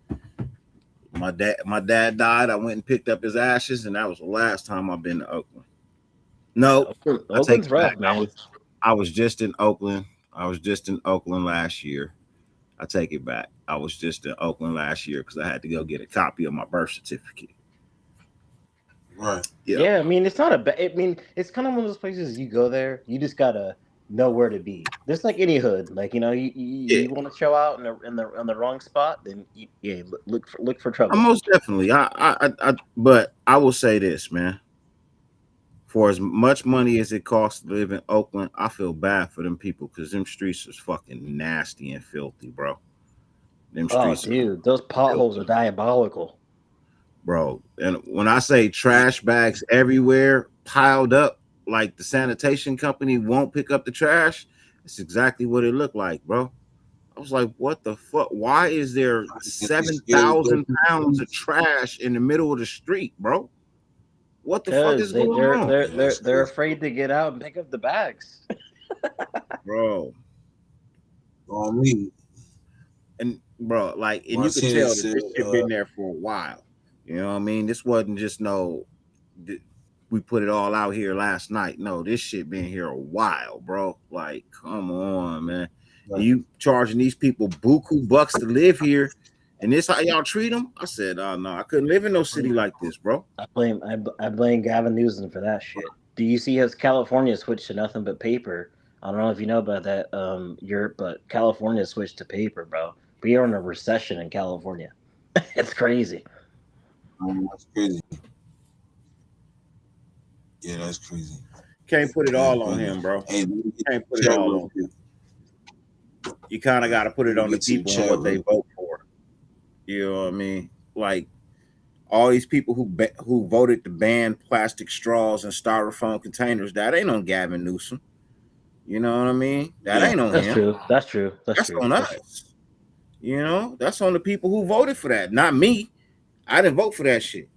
My dad died. I went and picked up his ashes, and that was the last time I've been to Oakland. No, I take Oakland's it back. rough, I man. was I was just in Oakland. I was just in Oakland last year. I take it back. I was just in Oakland last year because I had to go get a copy of my birth certificate. Right. Yeah. Yeah, I mean it's not a bad. I mean it's kind of one of those places you go there, you just gotta know where to be. Just like any hood, like Yeah. you want to show out in the wrong spot, then yeah, look for I trouble. most definitely. But I will say this, man. For as much money as it costs to live in Oakland, I feel bad for them people because them streets is fucking nasty and filthy, bro. Them Oh, streets are dude, those potholes are filthy, diabolical. bro. And when I say trash bags everywhere piled up, like the sanitation company won't pick up the trash, it's exactly what it looked like, bro. I was like, what the fuck? Why is there And they scared to go 7,000 pounds through of trash in the middle of the street, bro? What the fuck Cause is going on, yeah, that's they're crazy. afraid to get out and pick up the bags. bro? On me, And bro, like, and you could Martinez tell that said, this shit been there for a while. You know what I mean? This wasn't just we put it all out here last night. No, this shit been here a while, bro. Like, come on, man. And right. you charging these people buku bucks to live here, and this how y'all treat them? I said, oh no, I couldn't live in no city like this, bro. I blame Gavin Newsom for that shit. Do you see as California switched to nothing but paper? I don't know if you know about that, Europe, but California switched to paper, bro. We are in a recession in California. It's crazy. That's crazy. Yeah, that's crazy. Can't put it Yeah, all on but him, bro. hey, let me get Can't put the it chat all real on quick. him. You kind of got to put Let it me on the get to the people and chat what they real vote for. You know what I mean? Like, all these people who voted to ban plastic straws and styrofoam containers, that ain't on Gavin Newsom. You know what I mean? That Yeah. ain't on That's him. true. That's true. That's That's true. on That's true. us. You know, that's on the people who voted for that, not me. I didn't vote for that shit.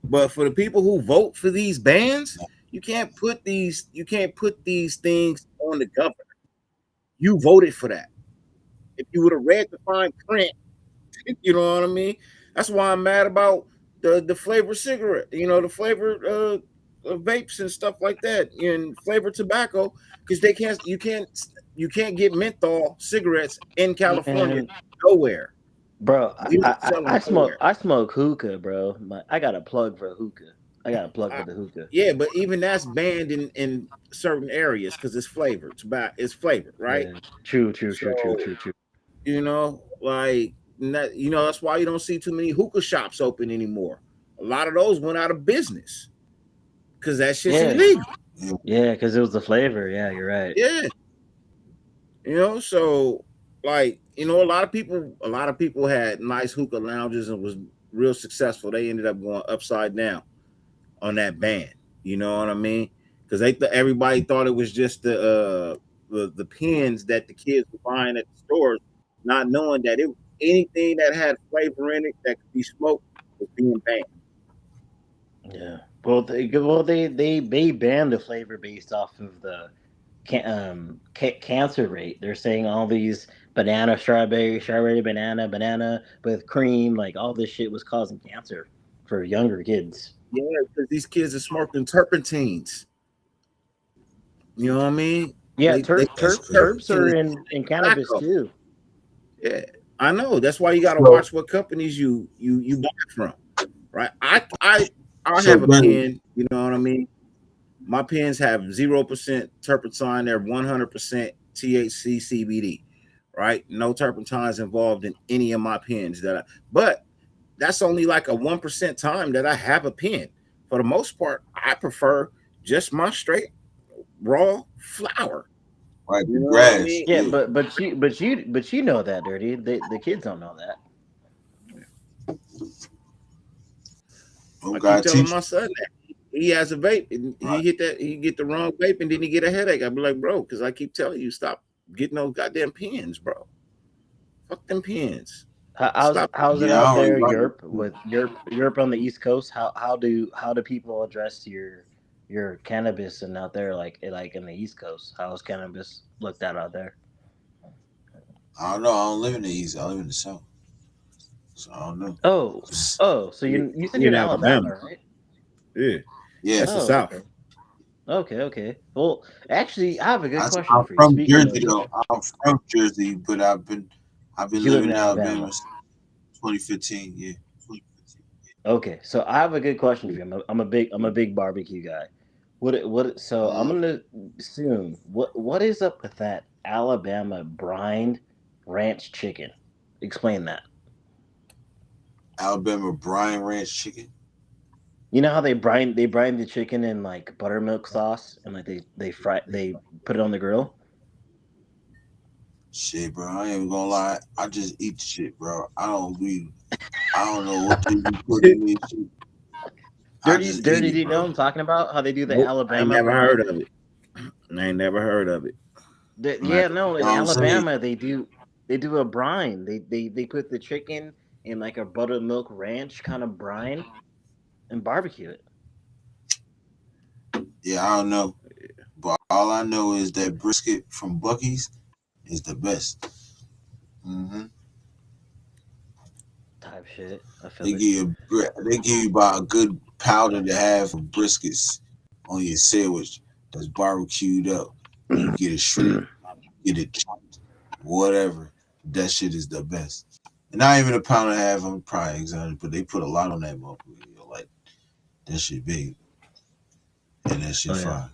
But for the people who vote for these bans, you can't put these things on the governor. You voted for that. If you would have read the fine print, you know what I mean? That's why I'm mad about the flavored cigarette, the flavored vapes and stuff like that, and flavored tobacco, because you can't get menthol cigarettes in California Man, nowhere. bro, We don't sell them nowhere. I smoke hookah, bro. I got a plug for hookah. I got a plug I, for the hookah. yeah, but even that's banned in certain areas because it's flavored. Tobacco it's flavored, right? Yeah. True, true, true, true, So true, true. like that's why you don't see too many hookah shops open anymore. A lot of those went out of business because that shit's Yeah. illegal. Yeah, because it was the flavor. Yeah, you're right. Yeah, so like a lot of people had nice hookah lounges and was real successful. They ended up going upside down on that ban. You know what I mean? Because everybody thought it was just the pens that the kids were buying at the stores, not knowing that anything that had flavor in it that could be smoked was being banned. Yeah. They banned the flavor based off of the cancer rate. They're saying all these banana, strawberry, banana with cream, like all this shit was causing cancer for younger kids. Yeah, because these kids are smoking turpentines. You know what I mean? Yeah, That's crazy. terps Turpentine are is in cannabis tobacco. too. Yeah, I know. That's why you got to So, watch what companies you buy from, right? I so have a Bernie, pen. You know what I mean? My pens have 0% turpentine. They're 100% THC CBD, right? No turpentines involved in any of my pens but that's only like a 1% time that I have a pen. For the most part, I prefer just my straight raw flour. right, You the know what I grass. mean? Yeah, Yeah. but you know that, Dirty. The kids don't know that. Oh, I keep God telling teach. my son that he has a vape and Right. he get the wrong vape and then he get a headache. I be like, bro, because I keep telling you, stop getting those goddamn pens, bro. Fuck them pens. Stop. How's it Yeah, out I don't there, even Europe? With Europe on the East Coast? How do people address your cannabis and out there like in the East Coast? How is cannabis looked at out there? I don't know. I don't live in the East. I live in the South. So I don't know. Oh, oh, so You you said you you're in in Alabama. Alabama, right? Yeah. Yeah. That's the Oh, South. okay. Okay, okay. Well, actually, I have a good question I'm for you. from Speaking Jersey of, though. I'm from Jersey, but I've been you live living in in Alabama Alabama. since 2015. Yeah. 2015. Okay, so I have a good question for you. I'm a big barbecue guy. So I'm Mm. gonna assume what is up with that Alabama brined ranch chicken? Explain that. Alabama brine ranch chicken. You know how they brine the chicken in like buttermilk sauce and like they put it on the grill. Shit, bro. I ain't even gonna lie. I just eat the shit, bro. I don't know what they be putting in this shit. I Dirty, just eat dirty. Do it, you know bro. what I'm talking about? How they do the Nope. I ain't Alabama never heard brine? of it. I ain't never heard of it. I'm Yeah, at the no. You In know what I'm saying? Alabama, they do a brine. They put the chicken in like a buttermilk ranch kind of brine and barbecue it. Yeah, I don't know. But all I know is that brisket from Bucky's is the best. Hmm. Type shit. I They feel it. give they give you about a good powder to have for briskets on your sandwich that's barbecued up. You get it shredded, get it chopped, whatever. That shit is the best. And not even a pound and a half. I'm probably exaggerating, but they put a lot on that motherfucker. Like that shit big and that shit Oh yeah. fire.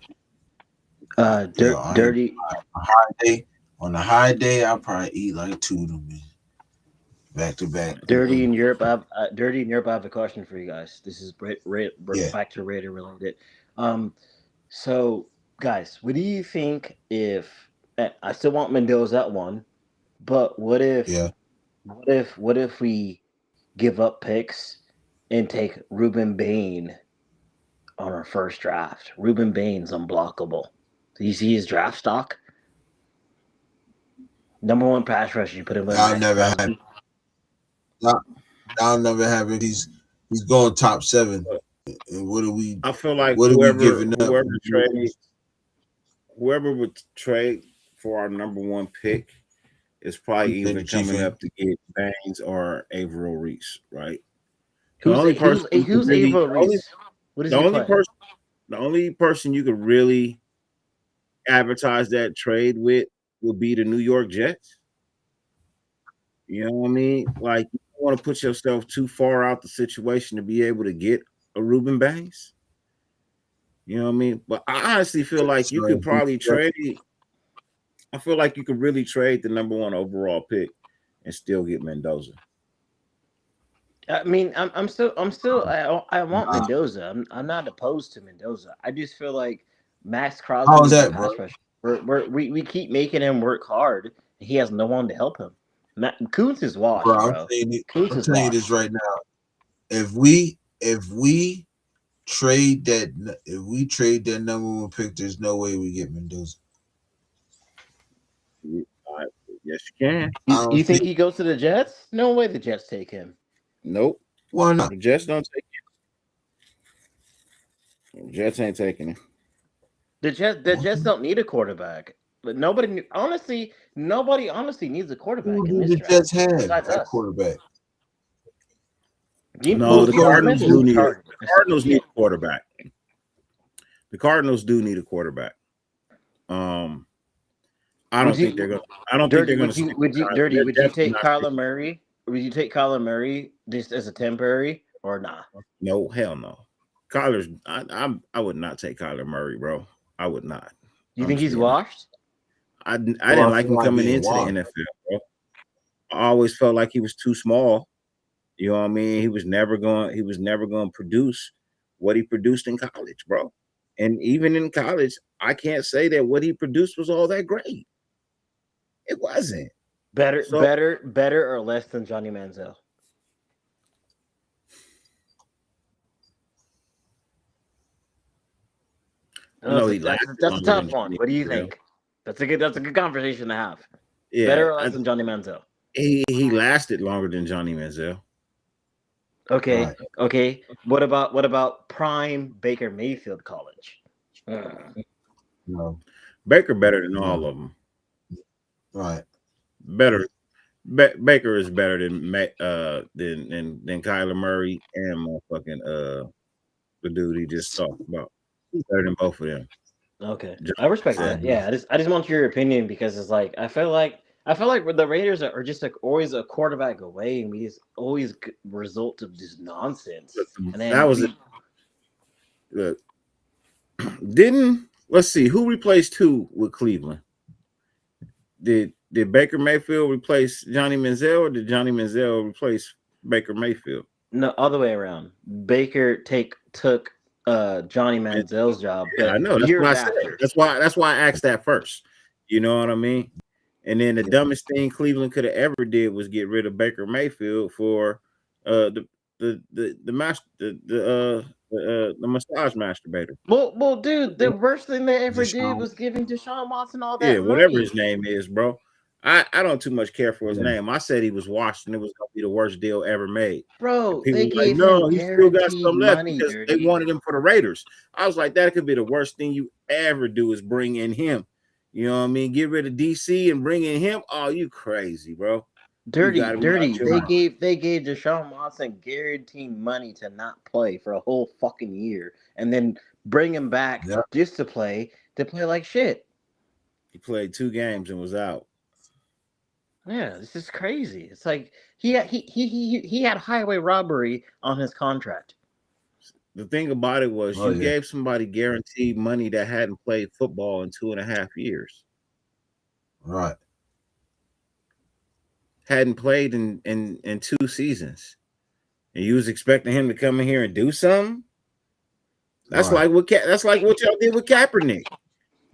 I ain't Dirty, a high day. On a high day, I probably eat like two of them man, back to back. dirty in Europe. Dirty in Europe. I have a question for you guys. This is Yeah, back to Raider related. Um, so guys, what do you think if I still want Mendoza at one, but yeah. what if we give up picks and take Ruben Bain on our first draft. Ruben Bain's unblockable. Do you see his draft stock? Number one pass rusher. You put him with I'll Max never have. Crosby. I'll never have it. He's going top 7. And what are we? I feel like what are we whoever giving up? whoever would trade for our number 1 pick is probably either coming up to get Baines or Averill Reese, right? Who's Averill Reese? What is he playing? The only person you could really advertise that trade with would be the New York Jets. You know what I mean? Like, you don't want to put yourself too far out the situation to be able to get a Ruben Baines. You know what I mean? But I honestly feel like you could probably trade. I feel like you could really trade the number 1 overall pick and still get Mendoza. I mean, I want Mendoza. I'm not opposed to Mendoza. I just feel like Max Crosby How's is that, a pass rusher. We keep making him work hard, and he has no one to help him. Kuntz is washed, bro. I'm telling you this right now. If we trade that number 1 pick, there's no way we get Mendoza. Yes, you can. You think he goes to the Jets? No way the Jets take him. Nope. Why not? The Jets don't take him. The Jets ain't taking him. The Jets don't need a quarterback. But nobody honestly needs a quarterback. Who in do this the draft, Jets have besides at us. quarterback? No, the Cardinals do need it. The Cardinals need a quarterback. The Cardinals do need a quarterback. I don't think they're going to. Would you take Kyler Murray? Would you take Kyler Murray just as a temporary or not? No, hell no. Kyler's. I would not take Kyler Murray, bro. I would not. You think he's washed? I didn't like him coming into the NFL, bro. I always felt like he was too small. You know what I mean? He was never going to produce what he produced in college, bro. And even in college, I can't say that what he produced was all that great. It wasn't. Better or less than Johnny Manziel? No, that's a tough one. What do you think? That's a good conversation to have. Yeah, better or less than Johnny Manziel? He lasted longer than Johnny Manziel. Okay. Right. Okay. What about prime Baker Mayfield college? No. Baker better than all of them. Right. Better. Baker is better than Kyler Murray and motherfucking the dude he just talked about. He's better than both of them. Okay, I respect that. Yeah, I just want your opinion because it's like I feel like the Raiders are just like always a quarterback away, and we just always result of just nonsense. And then that was it. Look, let's see who replaced who with Cleveland. Did Baker Mayfield replace Johnny Manziel, or did Johnny Manziel replace Baker Mayfield? No, other way around. Baker took Johnny Manziel's job. Yeah, I know. That's what I said. That's why I asked that first. You know what I mean? And then the dumbest thing Cleveland could have ever did was get rid of Baker Mayfield for the massage masturbator. Well, dude, the worst thing they ever did was giving Deshaun Watson all that. Yeah, whatever his name is, bro. I don't too much care for his name. I said he was washed and it was gonna be the worst deal ever made. Bro, they gave him he still got some left because dirty. they wanted him for the Raiders. I was like, that could be the worst thing you ever do is bring in him. You know what I mean? Get rid of DC and bring in him. Oh, you crazy, bro. Dirty. They gave Deshaun Watson guaranteed money to not play for a whole fucking year and then bring him back just to play like shit. He played 2 games and was out. Yeah, this is crazy. It's like he had highway robbery on his contract. The thing about it was you gave somebody guaranteed money that hadn't played football in 2.5 years. Right. Hadn't played in 2 seasons. And you was expecting him to come in here and do something? That's like what y'all did with Kaepernick.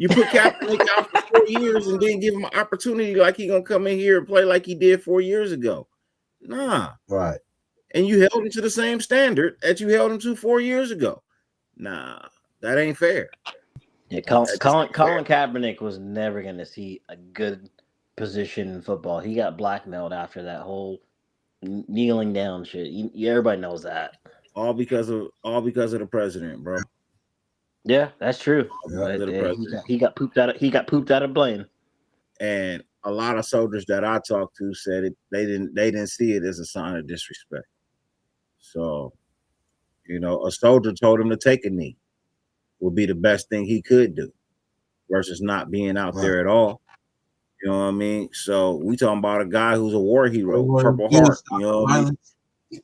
You put Kaepernick out for 4 years and then give him an opportunity like he gonna come in here and play like he did 4 years ago. Nah. Right. and you held him to the same standard that you held him to 4 years ago. Nah, that ain't fair. Yeah, That just ain't fair. Colin Kaepernick was never going to see a good position in football. He got blackmailed after that whole kneeling down shit. Everybody knows that. All because of the president, bro. Yeah, that's true. All Yeah. because of But the president. he got pooped out. He got pooped out of Blaine. And a lot of soldiers that I talked to said it. They didn't see it as a sign of disrespect. So, a soldier told him to take a knee would be the best thing he could do versus not being out there at all. You know what I mean? So we talking about a guy who's a war hero, Purple Heart. You know what I mean?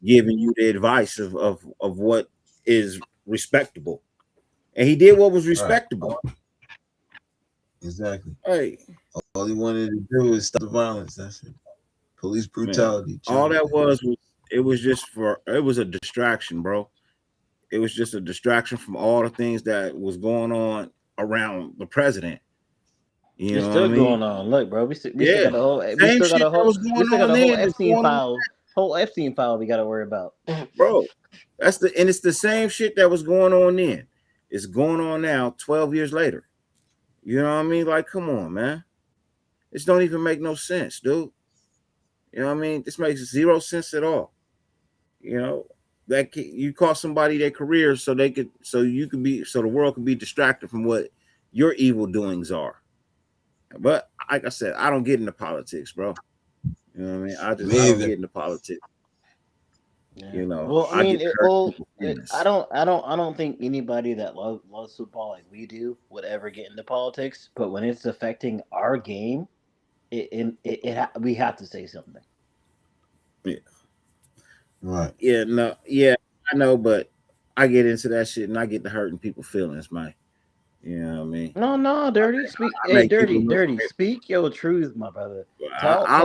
Giving you the advice of what is respectable, and he did what was respectable. Right. Exactly. Hey, all he wanted to do was stop the violence. That's it. Police brutality. Man, all that was it was a distraction, bro. It was just a distraction from all the things that was going on around the president. You know still what I mean? going on. Look, bro, we still got a whole Epstein file. Whole Epstein file we got to worry about, bro. It's the same shit that was going on then. It's going on now, 12 years later. You know what I mean? Like, come on, man. This don't even make no sense, dude. You know what I mean? This makes zero sense at all. That you cost somebody their career so the world could be distracted from what your evil doings are. But like I said, I don't get into politics, bro. You know what I mean? I don't get into politics. Yeah. Well, I mean, I don't think anybody that loves football like we do would ever get into politics. But when it's affecting our game, we have to say something. Yeah. Right. Yeah. No. Yeah. I know, but I get into that shit and I get to hurting people's feelings, man. You know what I mean? No, Dirty. Dirty. Speak your truth, my brother. I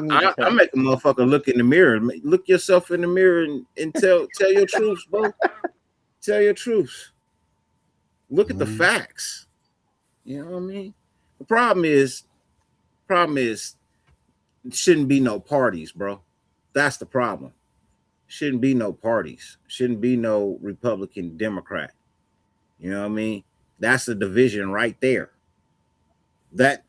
make a motherfucker look in the mirror. Look yourself in the mirror and tell your truths, bro. Tell your truths. Look at the facts. You know what I mean? The problem is, it shouldn't be no parties, bro. That's the problem. Shouldn't be no parties. Shouldn't be no Republican, Democrat. You know what I mean? That's the division right there. That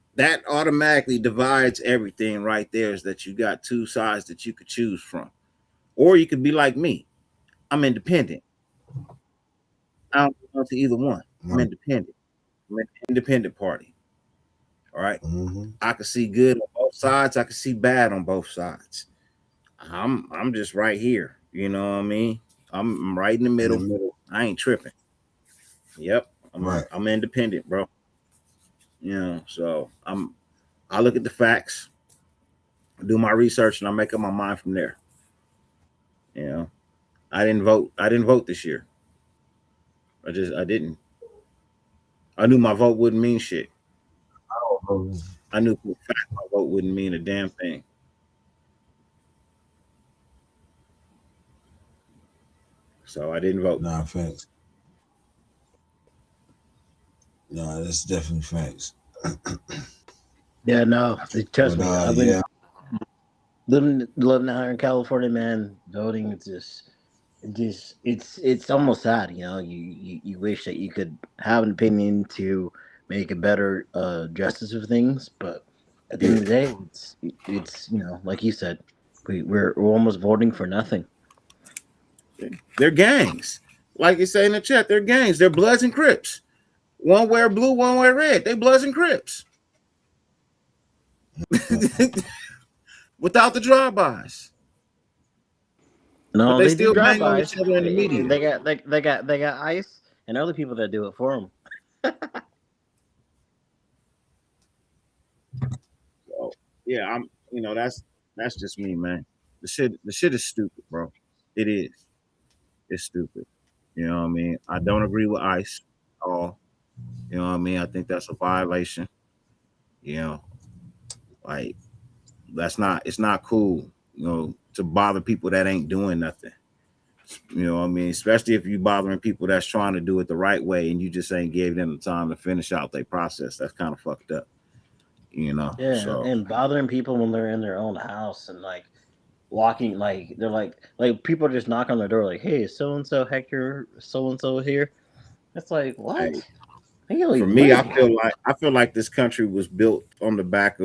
automatically divides everything right there, is that you got two sides that you could choose from. Or you could be like me. I'm independent. I don't belong to either one. I'm independent. I'm an independent party. All right. I can see good on both sides. I can see bad on both sides. I'm just right here. You know what I mean? I'm right in the middle. I ain't tripping. Yep. I'm independent, bro. So I look at the facts, do my research, and I make up my mind from there. I didn't vote this year. I didn't. I knew my vote wouldn't mean shit. I knew for a fact my vote wouldn't mean a damn thing. So I didn't vote. Nah, facts. No, that's definitely facts. Yeah, no, trust me. I've been living out here in California, man. Voting, it's almost sad. You wish that you could have an opinion to make a better justice of things, but at the end of the day, it's like you said, we're almost voting for nothing. They're gangs, like you say in the chat. They're gangs. They're Bloods and Crips. One wear blue, one wear red. They Bloods and Crips. Without the drive-bys. No, but they still bang on each other in the media. They got ICE and other people that do it for them. So, yeah, that's just me, man. The shit is stupid, bro. It is. It's stupid. You know what I mean? I don't agree with ICE at all. You know what I mean? I think that's a violation. Like it's not cool, to bother people that ain't doing nothing. You know what I mean? Especially if you bothering people that's trying to do it the right way and you just ain't gave them the time to finish out their process. That's kind of fucked up. Yeah, and bothering people when they're in their own house and like walking like they're like people just knock on their door like, hey, so and so Hector, so and so here. It's like what? Hey, They don't for even me, live I here. feel like this country was built on the back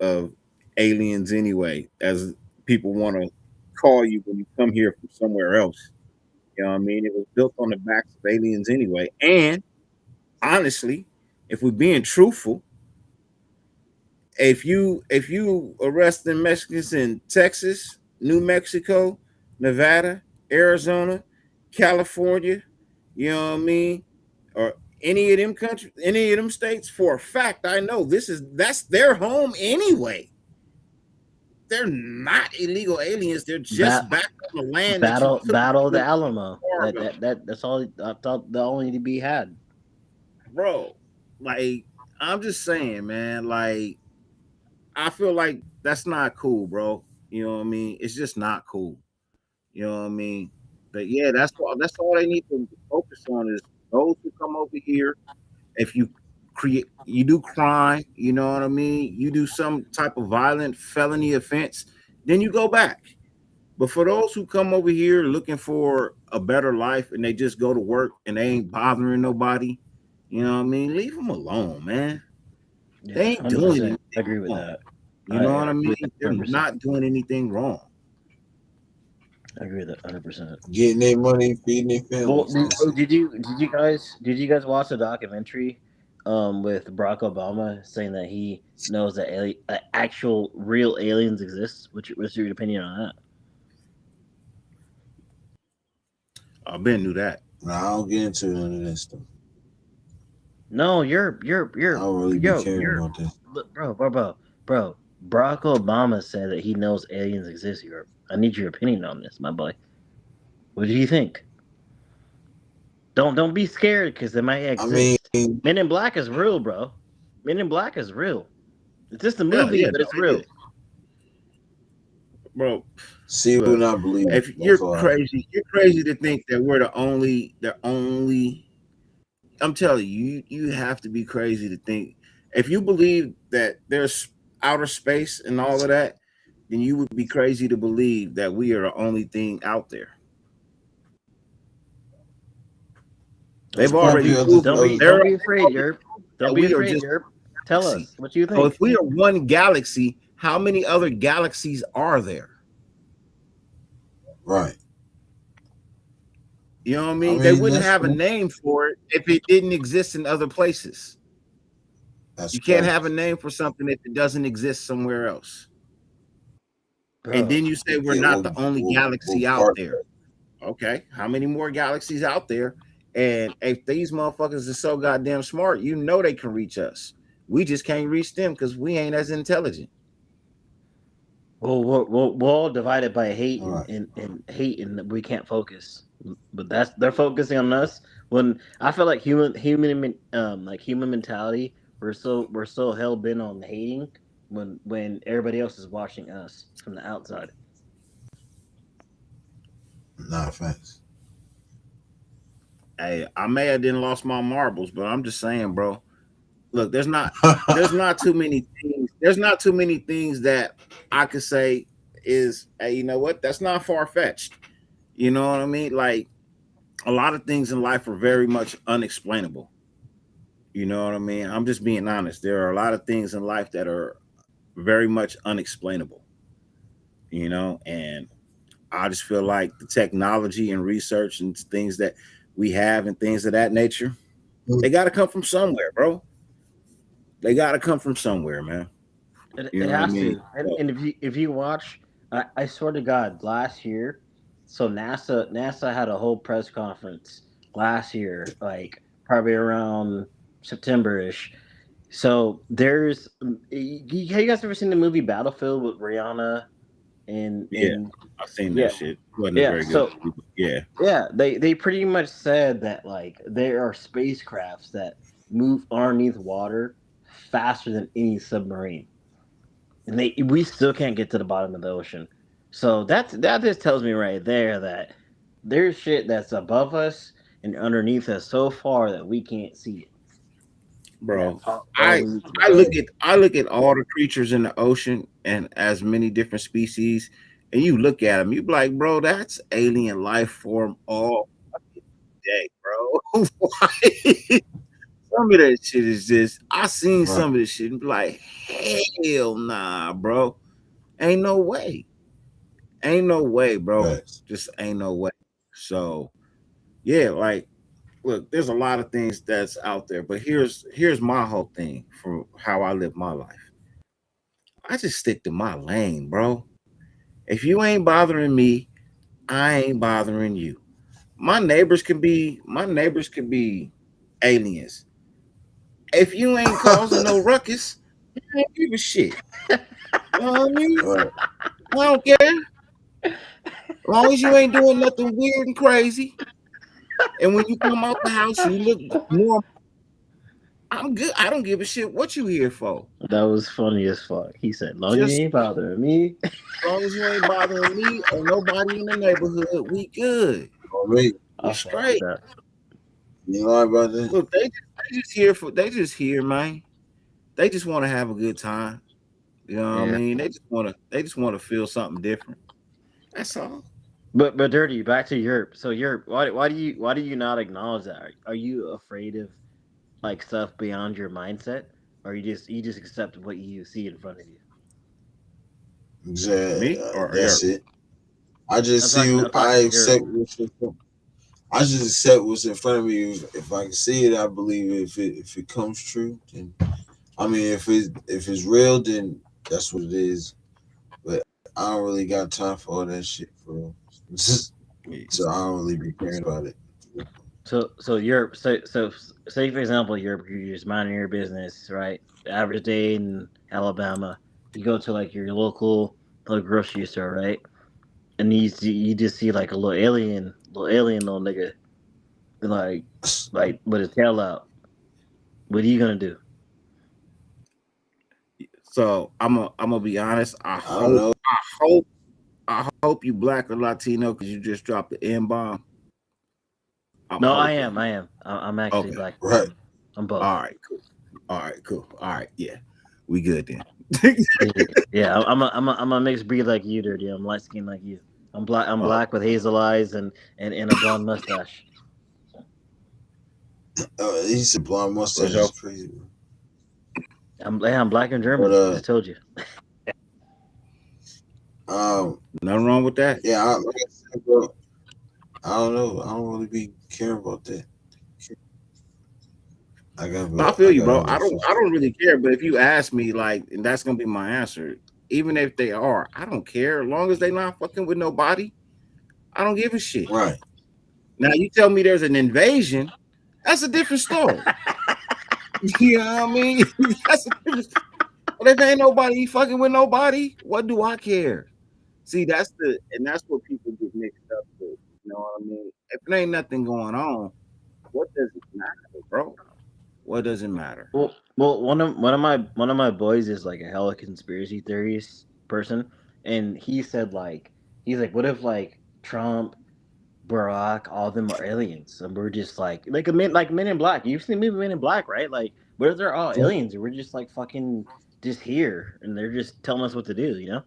of aliens anyway, as people want to call you when you come here from somewhere else. You know what I mean? It was built on the backs of aliens anyway. And honestly, if we're being truthful, if you arresting Mexicans in Texas, New Mexico, Nevada, Arizona, California, you know what I mean, or any of them countries, any of them states, for a fact, I know that's their home anyway. They're not illegal aliens. They're just Bat back on the land that you took Battle of the them Alamo. part of, That's all. I thought the only to be had. bro. Like, I'm just saying, man. Like, I feel like that's not cool, bro. You know what I mean? It's just not cool. You know what I mean? But yeah, that's all they need to focus on is those who come over here. If you do crime, you know what I mean? You do some type of violent felony offense, then you go back. But for those who come over here looking for a better life and they just go to work and they ain't bothering nobody, you know what I mean? Leave them alone, man. They Yeah, ain't hundred doing percent. anything I agree with wrong. that. You know what I Agree mean? with that They're 100%. not doing anything wrong. I agree with that 100%. Getting their money, feeding their Well, families. That's it. did you guys watch the documentary with Barack Obama saying that he knows that actual real aliens exist? What's your opinion on that? I Ben knew that. Nah, I don't get into none of that stuff. No, I don't really be caring about that. look, bro. Barack Obama said that he knows aliens exist. Europe. I need your opinion on this, my boy. What do you think? Don't be scared because they might I mean, exist. Men in Black is real, bro. Men in Black is real. It's just a Yeah, movie, yeah, but no, it's it real. is. Bro, see it look, when I believe it. if That's all I do. you're crazy to think that we're the only. I'm telling you, you have to be crazy to think. If you believe that there's outer space and all of that, then you would be crazy to believe that we are the only thing out there. There's They've probably already other, proven other they're Don't be they've afraid, already Yerp. proven Don't that be we are afraid, just Yerp. one Tell galaxy. us what you So think. if we are one galaxy, how many other galaxies are there? right. You know what I I mean? They mean, wouldn't have a name for it if it didn't exist in other places. that's You can't have a facts. name for something if it doesn't exist somewhere else. And Bro. then you say we're Yeah, not the only what galaxy out part? there. Okay, how many more galaxies out there? And if these motherfuckers are so goddamn smart, you know they can reach us. We just can't reach them because we ain't as intelligent. Well, we're all divided by hate All right. and hate, and we can't focus. But that's they're focusing on us. When I feel like human mentality, we're so hell bent on hating when everybody else is watching us from the outside. Not facts. Hey, I may have didn't lost my marbles, but I'm just saying, bro. Look, there's not too many things. There's not too many things that I could say is, hey, you know what? That's not far fetched. You know what I mean? Like a lot of things in life are very much unexplainable. You know what I mean? I'm just being honest. There are a lot of things in life that are very much unexplainable. And I just feel like the technology and research and things that we have and things of that nature, they got to come from somewhere, bro. They got to come from somewhere, man. You It know what I has mean? to. And if you watch, I swear to God, last year, so NASA had a whole press conference last year, like probably around September ish. So have you guys ever seen the movie Battlefield with Rihanna Yeah, and I seen that yeah, shit. Wasn't a yeah. very good So movie, but yeah. yeah, they pretty much said that like there are spacecrafts that move underneath water faster than any submarine, and we still can't get to the bottom of the ocean. So that just tells me right there that there's shit that's above us and underneath us so far that we can't see it. Bro. That's all I we need to I know. look at all the creatures in the ocean and as many different species, and you look at him, you be like, bro, that's alien life form all day, bro. Why? Some of that shit is just I seen Right. some of this shit and be like, hell nah, bro. Ain't no way. Ain't no way, bro. Right. Just ain't no way. So yeah, like look, there's a lot of things that's out there, but here's my whole thing for how I live my life. I just stick to my lane, bro. If you ain't bothering me, I ain't bothering you. My neighbors can be aliens. If you ain't causing no ruckus, I ain't give a shit. You know what I mean? Right. I don't care. As long as you ain't doing nothing weird and crazy. And when you come out the house, you look normal. I'm good. I don't give a shit what you here for. That was funny as fuck. He said, "Long as you Just ain't bothering me." as long as you ain't bothering me or nobody in the neighborhood, we good. For me, We I fuck with straight. that. you lie about that? Look, they just here, man. They just want to have a good time. You know what I Yeah, mean? They just want to feel something different. That's all. but dirty. Back to Europe. So Europe, why do you not acknowledge that? Are you afraid of like stuff beyond your mindset, or you just accept what you see in front of you? Exactly. Me or That's your it. I just see. I'm I talking to Europe. accept what's in front. I just accept what's in front of me. If I can see it, I believe it. If it comes true, then I mean, if it's real, then that's what it is. But I don't really got time for all that shit, bro. So I don't really be caring about it. So Europe. So say for example, Europe. You're just minding your business, right? Average day in Alabama. You go to like your local grocery store, right? And you just see like a little alien little nigga, like with his tail out. What are you gonna do? So I'm gonna be honest. I I don't hope know. I hope I hope you black or Latino because you just dropped the N bomb. I'm No, I hoping. am. I am. I'm actually Okay. black. Right. I'm both. All right. Cool. All right. Cool. All right. Yeah. We good then. Yeah, yeah. I'm a mixed breed like you, dirty. I'm light skinned like you. I'm black. I'm Oh, black with hazel eyes and a blonde mustache. He said blonde for mustache sure. is crazy, bro. I'm black and But German. I just told you. um, Nothing wrong with that. yeah, like I said, bro, I don't know. I don't really be caring about that. I feel I you, got bro. other I don't really care. But if you ask me, like, and that's gonna be my answer. Even if they are, I don't care. As long as they not fucking with nobody, I don't give a shit. right. Now you tell me there's an invasion, that's a different story. You know what I mean? That's a different. But if ain't nobody fucking with nobody, what do I care? See, that's what people get mixed up with. You know what I mean? If there ain't nothing going on, what does it matter, bro? What does it matter? Well, one of my boys is like a hella conspiracy theories person, and he's like, what if like Trump, Barack, all of them are aliens, and we're just like Men in Black. You've seen movie Men in Black, right? Like, what if they're all aliens and we're just like fucking just here, and they're just telling us what to do, you know?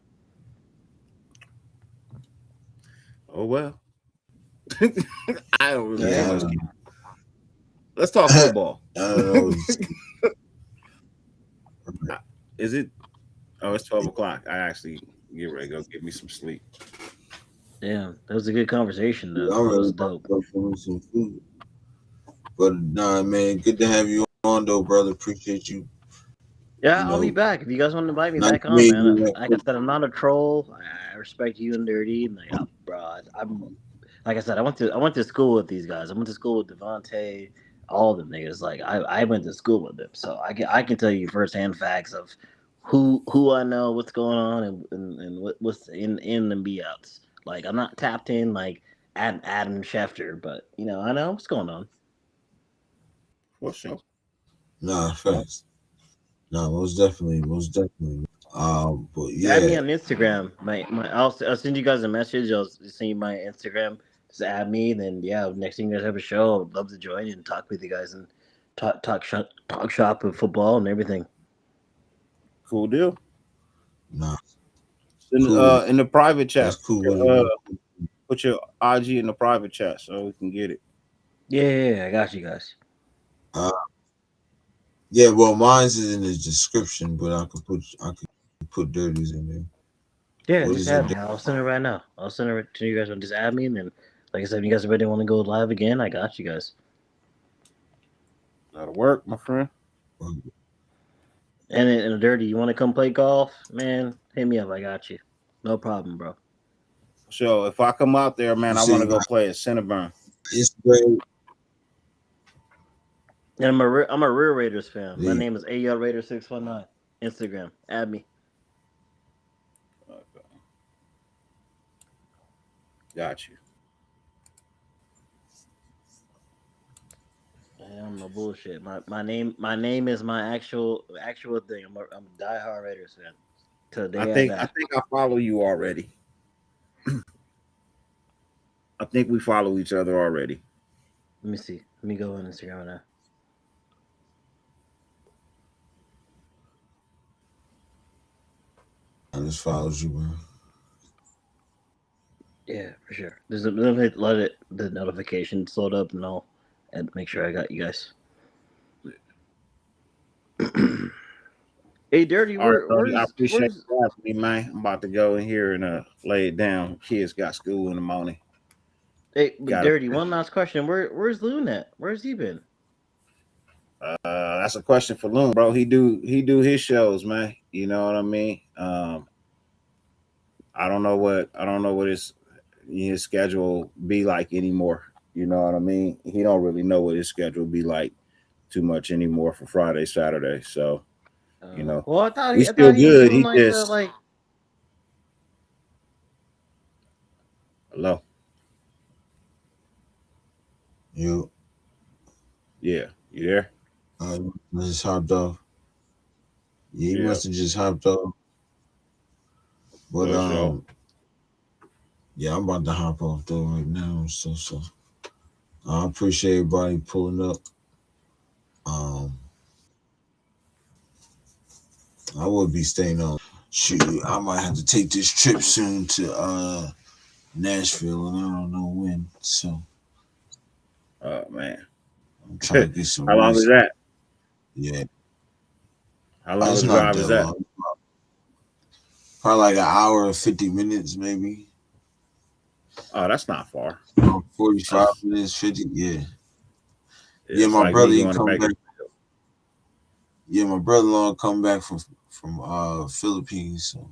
Oh well. I don't really Yeah, have I much. don't, Let's talk I football. don't know. Is it? Oh, it's 12 o'clock. I actually get ready to go get me some sleep. Damn, that was a good conversation though. I'm That really was about dope. to go for me some food. But nah, man, good to have you on, though, brother. Appreciate you. Yeah, You I'll be know, back if you guys want to invite me nice back on, meeting man. you. Like I said, I'm not a troll. I respect you and Dirty, and bro, I'm like I said, I went to school with these guys. I went to school with Devontae, all of them niggas. Like I went to school with them, so I can tell you firsthand facts of who I know, what's going on, and what's in and be outs. Like I'm not tapped in like Adam Schefter, but I know what's going on. For sure. Nah, thanks. Nah, most definitely, most definitely. But Add yeah, me on Instagram. I'll send you guys a message. I'll send you my Instagram. Just add me. Then yeah, next thing you guys have a show, I'd love to join and talk with you guys and talk shop and football and everything. Cool deal. nah, Cool. In the private chat. That's cool. Put your IG in the private chat so we can get it. Yeah, I got you guys. Uh, yeah, well, mine's is in the description, but I could put Dirty's in there. Yeah, What just is it? add me. I'll send it right now. I'll send it to you guys. Just add me, and then, like I said, if you guys already want to go live again, I got you guys. That'll work, my friend. And Dirty, you want to come play golf, man? Hit me up. I got you. No problem, bro. So if I come out there, man, You I say want to you go got play at Cinnabon. Instagram? And I'm a Real Raiders fan. My Yeah. name is AL Raider 619. Instagram. Add me. Okay. Got you. I'm no bullshit. My name is my actual thing. I'm a diehard Raiders fan. Till the day I I die. think I follow you already. I think we follow each other already. Let me see. Let me go on Instagram now. I just follows you, bro. Yeah, for sure. Let the notifications load up and I'll and make sure I got you guys. Hey, Dirty, All right, buddy. I appreciate where's you asking me, man. I'm about to go in here and lay it down. Kids got school in the morning. Hey, but Got Dirty, one last question. Where's Loon at? Where's he been? that's a question for Loon, bro. He do his shows, man. You know what I mean? I don't know what his schedule be like anymore. You know what I mean? He don't really know what his schedule be like too much anymore for Friday, Saturday. So you know, Well, we I still thought he was good. doing He like the just like. hello, You yeah, you there? just hopped off. Yeah, he Yeah, must have just hopped off. But for sure. yeah, I'm about to hop off though right now. So I appreciate everybody pulling up. Um, I would be staying on. Shoot, I might have to take this trip soon to Nashville, and I don't know when. So Oh man, I'm trying to get some how long is rest. that? Yeah, How long it's of a not drive that is that? long. Probably like an hour and 50 minutes, maybe. Oh, that's not far. 45 That's minutes, 50. Yeah, yeah. it's My like me brother, he going to come Baker. back. Yeah, my brother-in-law come back from Philippines, so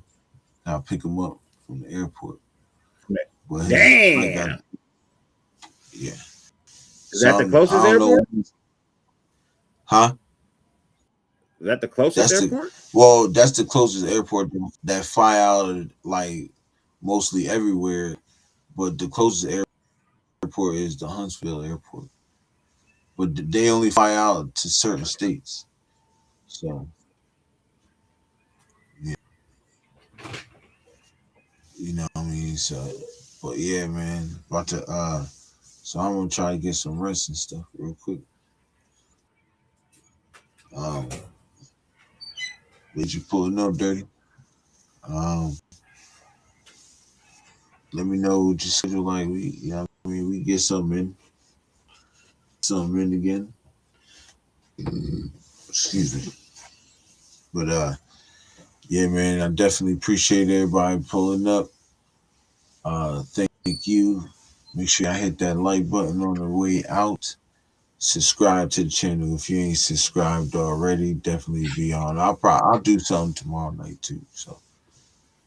I'll pick him up from the airport. But his flight got Damn, yeah. is that the So I closest don't know, airport? huh? Is that the closest That's the airport? that's the closest airport that fly out of, like mostly everywhere. But the closest airport is the Huntsville airport. But they only fly out to certain states. So yeah, you know what I mean. So, but yeah, man, about to so I'm gonna try to get some rest and stuff real quick. Um, did you pulling up, Dirty? Um, let me know what your schedule like. You know what I mean, we get something in again. Excuse me. But yeah, man, I definitely appreciate everybody pulling up. Thank you. Make sure I hit that like button on the way out. Subscribe to the channel if you ain't subscribed already. Definitely be on. I'll do something tomorrow night too. So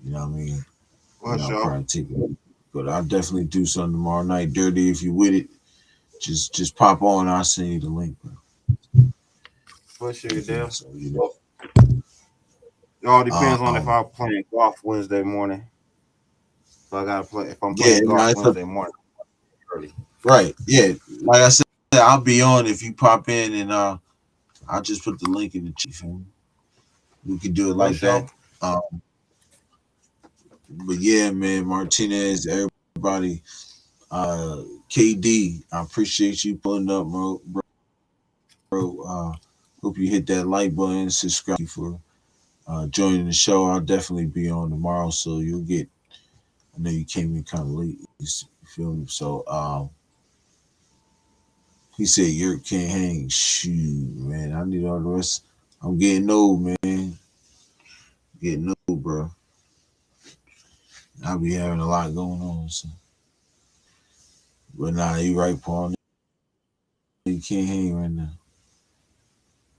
you know what I mean. For I'll sure. probably take it, but I'll definitely do something tomorrow night. Dirty, if you with it, just pop on. I'll send you the link, bro. For sure, Okay, Dale. so you know. Well, it all depends on if Um, I'm playing golf Wednesday morning. So I gotta play. If I'm yeah, playing no, golf it's up, Wednesday morning early. right. Yeah, like I said, I'll be on if you pop in, and I'll just put the link in the chat. Fam. We can do it For like that. sure. Um, but yeah, man, Martinez, everybody, KD, I appreciate you pulling up, bro. Hope you hit that like button, subscribe for joining the show. I'll definitely be on tomorrow, so you'll get. I know you came in kind of late. You feel me? So he said Yurp can't hang. Shoot, man, I need all the rest. I'm getting old, man. Getting old, bro. I be having a lot going on. So. But nah, you right, Paul. You can't hang right now.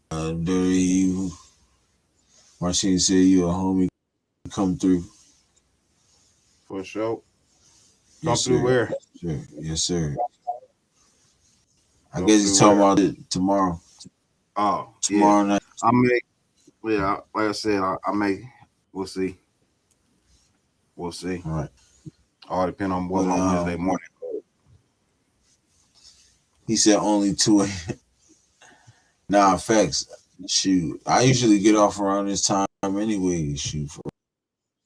Dirty, you. Marcin said you a homie. Come through. For sure. Come Yes, through sir. where? Sure. Yes, sir. I Come guess he's through talking where? about it tomorrow. Oh, yeah. Tomorrow night. I may, yeah, like I said, I may, we'll see. We'll see. All right. All depend on what's But, on Wednesday morning. he said only 2 a.m. Nah, facts. Shoot. I usually get off around this time anyway. Shoot, for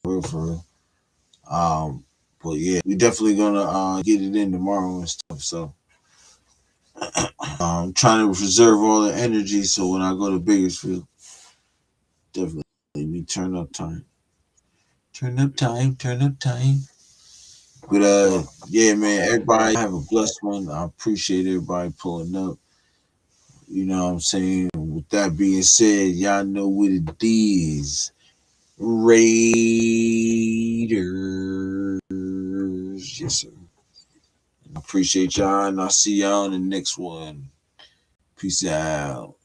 real, for real. But yeah, we definitely gonna get it in tomorrow and stuff. So trying to preserve all the energy so when I go to Bakersfield, definitely be turn up time. Turn up time, turn up time. But yeah, man, everybody have a blessed one. I appreciate everybody pulling up. You know what I'm saying? With that being said, y'all know what it is. Raiders. Yes, sir. I appreciate y'all, and I'll see y'all in the next one. Peace out.